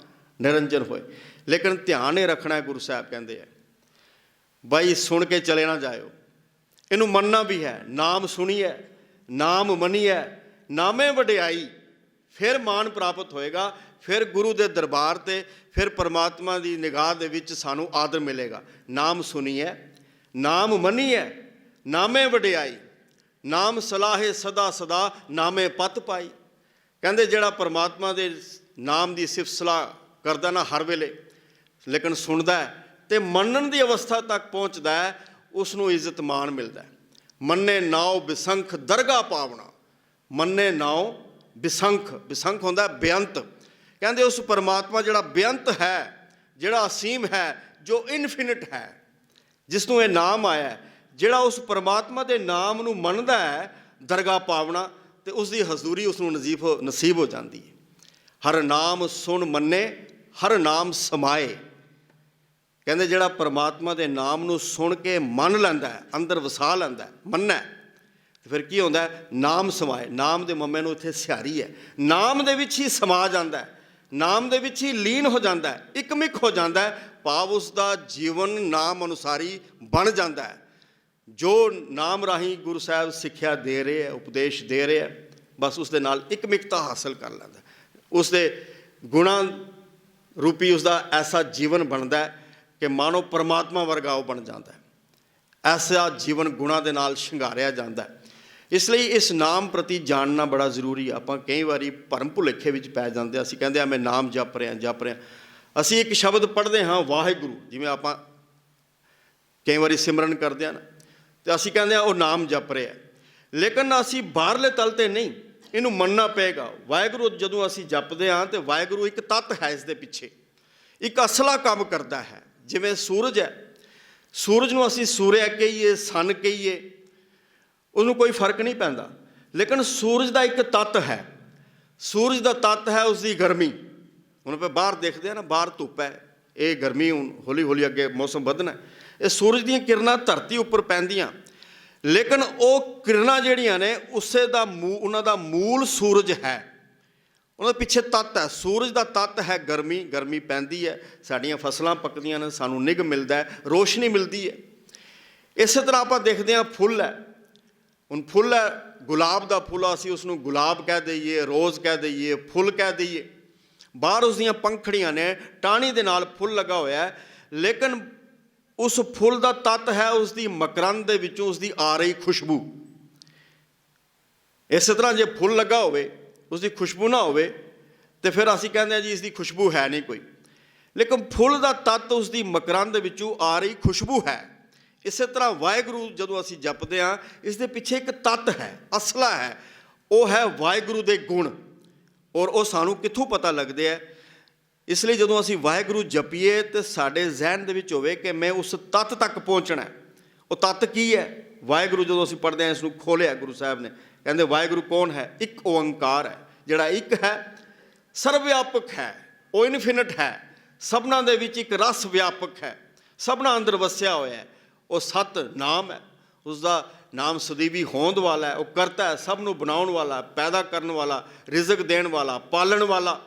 निरंजन होए। लेकिन ध्यान ये रखना है, गुरु साहब कहते हैं भाई सुन के चले ना जाओ, इनू मनना भी है। नाम सुनिए, नाम मनीए, नामे वडियाई, फिर मान प्राप्त होएगा, फिर गुरु के दरबार ते, फिर परमात्मा की निगाह दे विच सानू आदर मिलेगा। नाम सुनिए, नाम मनीए, नामे वडियाई, नाम सलाहे सदा सदा, नामे पत पाई। कहते जिहड़ा परमात्मा के नाम की सिफत सलाह करदा ना हर वेले, लेकिन सुनदा है तो मनन की अवस्था तक पहुँचता है, उसनों इज्जत मान मिलता है। मन्ने नाव बिसंख दरगाह पावना, मन्ने नाव ਬਿਸੰਖ, ਬਿਸੰਖ ਹੁੰਦਾ ਬੇਅੰਤ। ਕਹਿੰਦੇ ਉਸ ਪਰਮਾਤਮਾ ਜਿਹੜਾ ਬੇਅੰਤ ਹੈ, ਜਿਹੜਾ ਅਸੀਮ ਹੈ, ਜੋ ਇਨਫਿਨਿਟ ਹੈ, ਜਿਸ ਨੂੰ ਇਹ ਨਾਮ ਆਇਆ ਹੈ, ਜਿਹੜਾ ਉਸ ਪਰਮਾਤਮਾ ਦੇ ਨਾਮ ਨੂੰ ਮੰਨਦਾ ਹੈ ਦਰਗਾਹ ਪਾਵਣਾ, ਤੇ ਉਸ ਦੀ ਹਜ਼ੂਰੀ ਉਸ ਨੂੰ ਨਸੀਬ ਹੋ ਜਾਂਦੀ ਹੈ। ਹਰ ਨਾਮ ਸੁਣ ਮੰਨੇ, ਹਰ ਨਾਮ ਸਮਾਏ। ਕਹਿੰਦੇ ਜਿਹੜਾ ਪਰਮਾਤਮਾ ਦੇ ਨਾਮ ਨੂੰ ਸੁਣ ਕੇ ਮੰਨ ਲੈਂਦਾ ਹੈ, ਅੰਦਰ ਵਸਾ ਲੈਂਦਾ ਹੈ, ਮੰਨਣਾ ਹੈ, ਤੇ ਫਿਰ ਕੀ ਹੁੰਦਾ ਹੈ? ਨਾਮ ਸਮਾਏ। ਨਾਮ ਦੇ ਮੰਮੇ ਨੂੰ ਇੱਥੇ ਸਿਹਾਰੀ ਹੈ, ਨਾਮ ਦੇ ਵਿੱਚ ਹੀ ਸਮਾ ਜਾਂਦਾ ਹੈ, ਨਾਮ ਦੇ ਵਿੱਚ ਹੀ ਲੀਨ ਹੋ ਜਾਂਦਾ ਹੈ, ਇੱਕਮਿਕ ਹੋ ਜਾਂਦਾ ਹੈ। ਭਾਵ ਉਸ ਦਾ ਜੀਵਨ ਨਾਮ ਅਨੁਸਾਰੀ ਬਣ ਜਾਂਦਾ ਹੈ। ਜੋ ਨਾਮ ਰਾਹੀਂ ਗੁਰੂ ਸਾਹਿਬ ਸਿੱਖਿਆ ਦੇ ਰਹੇ ਹੈ, ਉਪਦੇਸ਼ ਦੇ ਰਹੇ ਹੈ, ਬਸ ਉਸ ਦੇ ਨਾਲ ਇੱਕਮਿਕਤਾ ਹਾਸਲ ਕਰ ਲੈਂਦਾ। ਉਸ ਦੇ ਗੁਣਾਂ ਰੂਪੀ ਉਸ ਦਾ ਐਸਾ ਜੀਵਨ ਬਣਦਾ ਹੈ ਕਿ ਮਾਨੋ ਪਰਮਾਤਮਾ ਵਰਗਾ ਉਹ ਬਣ ਜਾਂਦਾ ਹੈ। ਐਸਾ ਜੀਵਨ ਗੁਣਾਂ ਦੇ ਨਾਲ ਸ਼ਿੰਗਾਰਿਆ ਜਾਂਦਾ ਹੈ। ਇਸ ਲਈ ਇਸ ਨਾਮ ਪ੍ਰਤੀ ਜਾਣਨਾ ਬੜਾ ਜ਼ਰੂਰੀ ਹੈ। ਆਪਾਂ ਕਈ ਵਾਰੀ ਭਰਮ ਭੁਲੇਖੇ ਵਿੱਚ ਪੈ ਜਾਂਦੇ। ਅਸੀਂ ਕਹਿੰਦੇ ਹਾਂ ਮੈਂ ਨਾਮ ਜਪ ਰਿਹਾ। ਅਸੀਂ ਇੱਕ ਸ਼ਬਦ ਪੜ੍ਹਦੇ ਹਾਂ ਵਾਹਿਗੁਰੂ, ਜਿਵੇਂ ਆਪਾਂ ਕਈ ਵਾਰੀ ਸਿਮਰਨ ਕਰਦੇ ਹਾਂ ਨਾ, ਅਤੇ ਅਸੀਂ ਕਹਿੰਦੇ ਹਾਂ ਉਹ ਨਾਮ ਜਪ ਰਿਹਾ, ਲੇਕਿਨ ਅਸੀਂ ਬਾਹਰਲੇ ਤਲ 'ਤੇ ਨਹੀਂ, ਇਹਨੂੰ ਮੰਨਣਾ ਪਏਗਾ। ਵਾਹਿਗੁਰੂ ਜਦੋਂ ਅਸੀਂ ਜਪਦੇ ਹਾਂ ਤਾਂ ਵਾਹਿਗੁਰੂ ਇੱਕ ਤੱਤ ਹੈ, ਇਸ ਦੇ ਪਿੱਛੇ ਇੱਕ ਅਸਲਾ ਕੰਮ ਕਰਦਾ ਹੈ। ਜਿਵੇਂ ਸੂਰਜ ਹੈ, ਸੂਰਜ ਨੂੰ ਅਸੀਂ ਸੂਰਿਆ ਕਹੀਏ, ਸੰਨ ਕਹੀਏ, ਉਹਨੂੰ ਕੋਈ ਫਰਕ ਨਹੀਂ ਪੈਂਦਾ, ਲੇਕਿਨ ਸੂਰਜ ਦਾ ਇੱਕ ਤੱਤ ਹੈ। ਸੂਰਜ ਦਾ ਤੱਤ ਹੈ ਉਸ ਦੀ ਗਰਮੀ। ਹੁਣ ਆਪਾਂ ਬਾਹਰ ਦੇਖਦੇ ਹਾਂ ਨਾ, ਬਾਹਰ ਧੁੱਪ ਹੈ, ਇਹ ਗਰਮੀ ਹੁਣ ਹੌਲੀ ਹੌਲੀ ਅੱਗੇ ਮੌਸਮ ਵਧਣਾ, ਇਹ ਸੂਰਜ ਦੀਆਂ ਕਿਰਨਾਂ ਧਰਤੀ ਉੱਪਰ ਪੈਂਦੀਆਂ, ਲੇਕਿਨ ਉਹ ਕਿਰਨਾਂ ਜਿਹੜੀਆਂ ਨੇ ਉਸੇ ਦਾ ਉਹਨਾਂ ਦਾ ਮੂਲ ਸੂਰਜ ਹੈ, ਉਹਨਾਂ ਦੇ ਪਿੱਛੇ ਤੱਤ ਹੈ। ਸੂਰਜ ਦਾ ਤੱਤ ਹੈ ਗਰਮੀ। ਗਰਮੀ ਪੈਂਦੀ ਹੈ, ਸਾਡੀਆਂ ਫਸਲਾਂ ਪੱਕਦੀਆਂ ਨੇ, ਸਾਨੂੰ ਨਿੱਘ ਮਿਲਦਾ ਹੈ, ਰੋਸ਼ਨੀ ਮਿਲਦੀ ਹੈ। ਇਸੇ ਤਰ੍ਹਾਂ ਆਪਾਂ ਦੇਖਦੇ ਹਾਂ ਫੁੱਲ ਹੈ। ਹੁਣ ਫੁੱਲ ਹੈ, ਗੁਲਾਬ ਦਾ ਫੁੱਲ, ਅਸੀਂ ਉਸ ਨੂੰ ਗੁਲਾਬ ਕਹਿ ਦਈਏ, ਰੋਜ਼ ਕਹਿ ਦਈਏ, ਫੁੱਲ ਕਹਿ ਦਈਏ। ਬਾਹਰ ਉਸ ਦੀਆਂ ਪੰਖੜੀਆਂ ਨੇ, ਟਾਹਣੀ ਦੇ ਨਾਲ ਫੁੱਲ ਲੱਗਾ ਹੋਇਆ ਹੈ, ਲੇਕਿਨ ਉਸ ਫੁੱਲ ਦਾ ਤੱਤ ਹੈ ਉਸ ਦੀ ਮਕਰੰਦ ਦੇ ਵਿੱਚੋਂ ਉਸ ਦੀ ਆ ਰਹੀ ਖੁਸ਼ਬੂ। ਇਸੇ ਤਰ੍ਹਾਂ ਜੇ ਫੁੱਲ ਲੱਗਾ ਹੋਵੇ, ਉਸ ਦੀ ਖੁਸ਼ਬੂ ਨਾ ਹੋਵੇ, ਤੇ ਫਿਰ ਅਸੀਂ ਕਹਿੰਦੇ ਹਾਂ ਜੀ ਇਸ ਦੀ ਖੁਸ਼ਬੂ ਹੈ ਨਹੀਂ ਕੋਈ, ਲੇਕਿਨ ਫੁੱਲ ਦਾ ਤੱਤ ਉਸ ਦੀ ਮਕਰੰਦ ਦੇ ਵਿੱਚੋਂ ਆ ਰਹੀ ਖੁਸ਼ਬੂ ਹੈ। ਇਸੇ ਤਰ੍ਹਾਂ ਵਾਹਿਗੁਰੂ ਜਦੋਂ ਅਸੀਂ ਜਪਦੇ ਹਾਂ, ਇਸ ਦੇ ਪਿੱਛੇ ਇੱਕ ਤੱਤ ਹੈ, ਅਸਲਾ ਹੈ, ਉਹ ਹੈ ਵਾਹਿਗੁਰੂ ਦੇ ਗੁਣ। ਔਰ ਉਹ ਸਾਨੂੰ ਕਿੱਥੋਂ ਪਤਾ ਲੱਗਦੇ ਹੈ? ਇਸ ਲਈ ਜਦੋਂ ਅਸੀਂ ਵਾਹਿਗੁਰੂ ਜਪੀਏ ਤਾਂ ਸਾਡੇ ਜ਼ਿਹਨ ਦੇ ਵਿੱਚ ਹੋਵੇ ਕਿ ਮੈਂ ਉਸ ਤੱਤ ਤੱਕ ਪਹੁੰਚਣਾ। ਉਹ ਤੱਤ ਕੀ ਹੈ? ਵਾਹਿਗੁਰੂ ਜਦੋਂ ਅਸੀਂ ਪੜ੍ਹਦੇ ਹਾਂ, ਇਸ ਨੂੰ ਖੋਲ੍ਹਿਆ ਗੁਰੂ ਸਾਹਿਬ ਨੇ, ਕਹਿੰਦੇ ਵਾਹਿਗੁਰੂ ਕੌਣ ਹੈ? ਇੱਕ ਓਅੰਕਾਰ ਹੈ, ਜਿਹੜਾ ਇੱਕ ਹੈ, ਸਰਵ ਵਿਆਪਕ ਹੈ, ਉਹ ਇਨਫਿਨਿਟ ਹੈ, ਸਭਨਾਂ ਦੇ ਵਿੱਚ ਇੱਕ ਰਸ ਵਿਆਪਕ ਹੈ, ਸਭਨਾਂ ਅੰਦਰ ਵਸਿਆ ਹੋਇਆ ਹੈ। ਉਹ ਸਤ ਨਾਮ ਹੈ, ਉਸ ਦਾ ਨਾਮ ਸਦੀਵੀ ਹੋਂਦ ਵਾਲਾ ਹੈ, ਉਹ ਕਰਤਾ ਹੈ, ਸਭ ਨੂੰ ਬਣਾਉਣ ਵਾਲਾ, ਪੈਦਾ ਕਰਨ ਵਾਲਾ, ਰਿਜ਼ਕ ਦੇਣ ਵਾਲਾ, ਪਾਲਣ ਵਾਲਾ।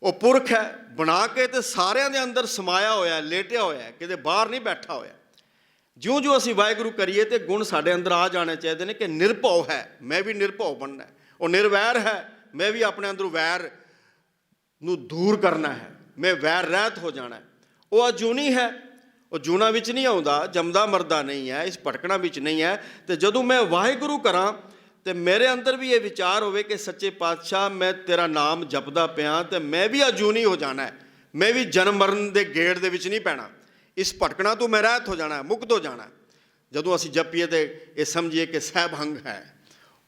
ਉਹ ਪੁਰਖ ਹੈ, ਬਣਾ ਕੇ ਤੇ ਸਾਰਿਆਂ ਦੇ ਅੰਦਰ ਸਮਾਇਆ ਹੋਇਆ, ਲੇਟਿਆ ਹੋਇਆ, ਕਿਤੇ ਬਾਹਰ ਨਹੀਂ ਬੈਠਾ ਹੋਇਆ। ਜਿਉਂ ਜਿਉਂ ਅਸੀਂ ਵਾਹਿਗੁਰੂ ਕਰੀਏ ਤੇ ਗੁਣ ਸਾਡੇ ਅੰਦਰ ਆ ਜਾਣੇ ਚਾਹੀਦੇ ਨੇ ਕਿ ਨਿਰਭਉ ਹੈ, ਮੈਂ ਵੀ ਨਿਰਭਉ ਬਣਨਾ। ਉਹ ਨਿਰਵੈਰ ਹੈ, ਮੈਂ ਵੀ ਆਪਣੇ ਅੰਦਰੋਂ ਵੈਰ ਨੂੰ ਦੂਰ ਕਰਨਾ ਹੈ, ਮੈਂ ਵੈਰ ਰਹਿਤ ਹੋ ਜਾਣਾ। ਉਹ ਅਜੂਨੀ ਹੈ, ਉਹ ਜੂਨਾ ਵਿੱਚ ਨਹੀਂ ਆਉਂਦਾ, ਜੰਮਦਾ ਮਰਦਾ ਨਹੀਂ ਹੈ, ਇਸ ਭਟਕਣਾ ਵਿੱਚ ਨਹੀਂ ਹੈ। ਅਤੇ ਜਦੋਂ ਮੈਂ ਵਾਹਿਗੁਰੂ ਕਰਾਂ ਅਤੇ ਮੇਰੇ ਅੰਦਰ ਵੀ ਇਹ ਵਿਚਾਰ ਹੋਵੇ ਕਿ ਸੱਚੇ ਪਾਤਸ਼ਾਹ ਮੈਂ ਤੇਰਾ ਨਾਮ ਜਪਦਾ ਪਿਆ ਅਤੇ ਮੈਂ ਵੀ ਅਜੂਨੀ ਹੋ ਜਾਣਾ ਹੈ, ਮੈਂ ਵੀ ਜਨਮ ਮਰਨ ਦੇ ਗੇੜ ਦੇ ਵਿੱਚ ਨਹੀਂ ਪੈਣਾ, ਇਸ ਭਟਕਣਾ ਤੋਂ ਮੈਂ ਰਹਿਤ ਹੋ ਜਾਣਾ, ਮੁਕਤ ਹੋ ਜਾਣਾ। ਜਦੋਂ ਅਸੀਂ ਜਪੀਏ ਤਾਂ ਇਹ ਸਮਝੀਏ ਕਿ ਸਹਿਬੰਗ ਹੈ,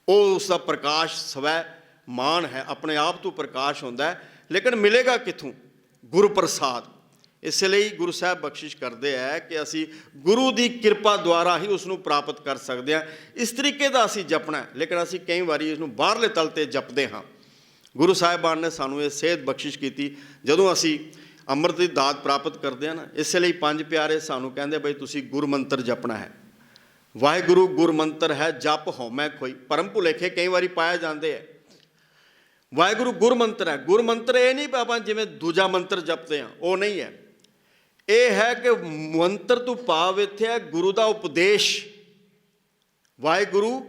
ਉਹ ਉਸ ਦਾ ਪ੍ਰਕਾਸ਼ ਸਵੈ ਮਾਨ ਹੈ, ਆਪਣੇ ਆਪ ਤੋਂ ਪ੍ਰਕਾਸ਼ ਹੁੰਦਾ ਹੈ, ਲੇਕਿਨ ਮਿਲੇਗਾ ਕਿੱਥੋਂ? ਗੁਰੂ ਪ੍ਰਸਾਦ। ਇਸ ਲਈ ਗੁਰੂ ਸਾਹਿਬ ਬਖਸ਼ਿਸ਼ ਕਰਦੇ ਹੈ ਕਿ ਅਸੀਂ ਗੁਰੂ ਦੀ ਕਿਰਪਾ ਦੁਆਰਾ ਹੀ ਉਸ ਨੂੰ ਪ੍ਰਾਪਤ ਕਰ ਸਕਦੇ ਹਾਂ। ਇਸ ਤਰੀਕੇ ਦਾ ਅਸੀਂ ਜਪਣਾ, ਲੇਕਿਨ ਅਸੀਂ ਕਈ ਵਾਰੀ ਇਸ ਨੂੰ ਬਾਹਰਲੇ ਤਲ 'ਤੇ ਜਪਦੇ ਹਾਂ। ਗੁਰੂ ਸਾਹਿਬਾਨ ਨੇ ਸਾਨੂੰ ਇਹ ਸੇਧ ਬਖਸ਼ਿਸ਼ ਕੀਤੀ ਜਦੋਂ ਅਸੀਂ ਅੰਮ੍ਰਿਤ ਦੀ ਦਾਤ ਪ੍ਰਾਪਤ ਕਰਦੇ ਹਾਂ ਨਾ। ਇਸੇ ਲਈ ਪੰਜ ਪਿਆਰੇ ਸਾਨੂੰ ਕਹਿੰਦੇ ਬਈ ਤੁਸੀਂ ਗੁਰ ਮੰਤਰ ਜਪਣਾ ਹੈ। ਵਾਹਿਗੁਰੂ ਗੁਰ ਮੰਤਰ ਹੈ, ਜਪ ਹਉਮੈ ਖੋਈ। ਭਰਮ ਭੁਲੇਖੇ ਕਈ ਵਾਰੀ ਪਾਏ ਜਾਂਦੇ ਹੈ। ਵਾਹਿਗੁਰੂ ਗੁਰ ਮੰਤਰ ਹੈ। ਗੁਰ ਮੰਤਰ ਇਹ ਨਹੀਂ ਆਪਾਂ ਜਿਵੇਂ ਦੂਜਾ ਮੰਤਰ ਜਪਦੇ ਹਾਂ, ਉਹ ਨਹੀਂ ਹੈ। ਇਹ ਹੈ ਕਿ ਮੰਤਰ ਤੋਂ ਭਾਵ ਇੱਥੇ ਹੈ ਗੁਰੂ ਦਾ ਉਪਦੇਸ਼। ਵਾਹਿਗੁਰੂ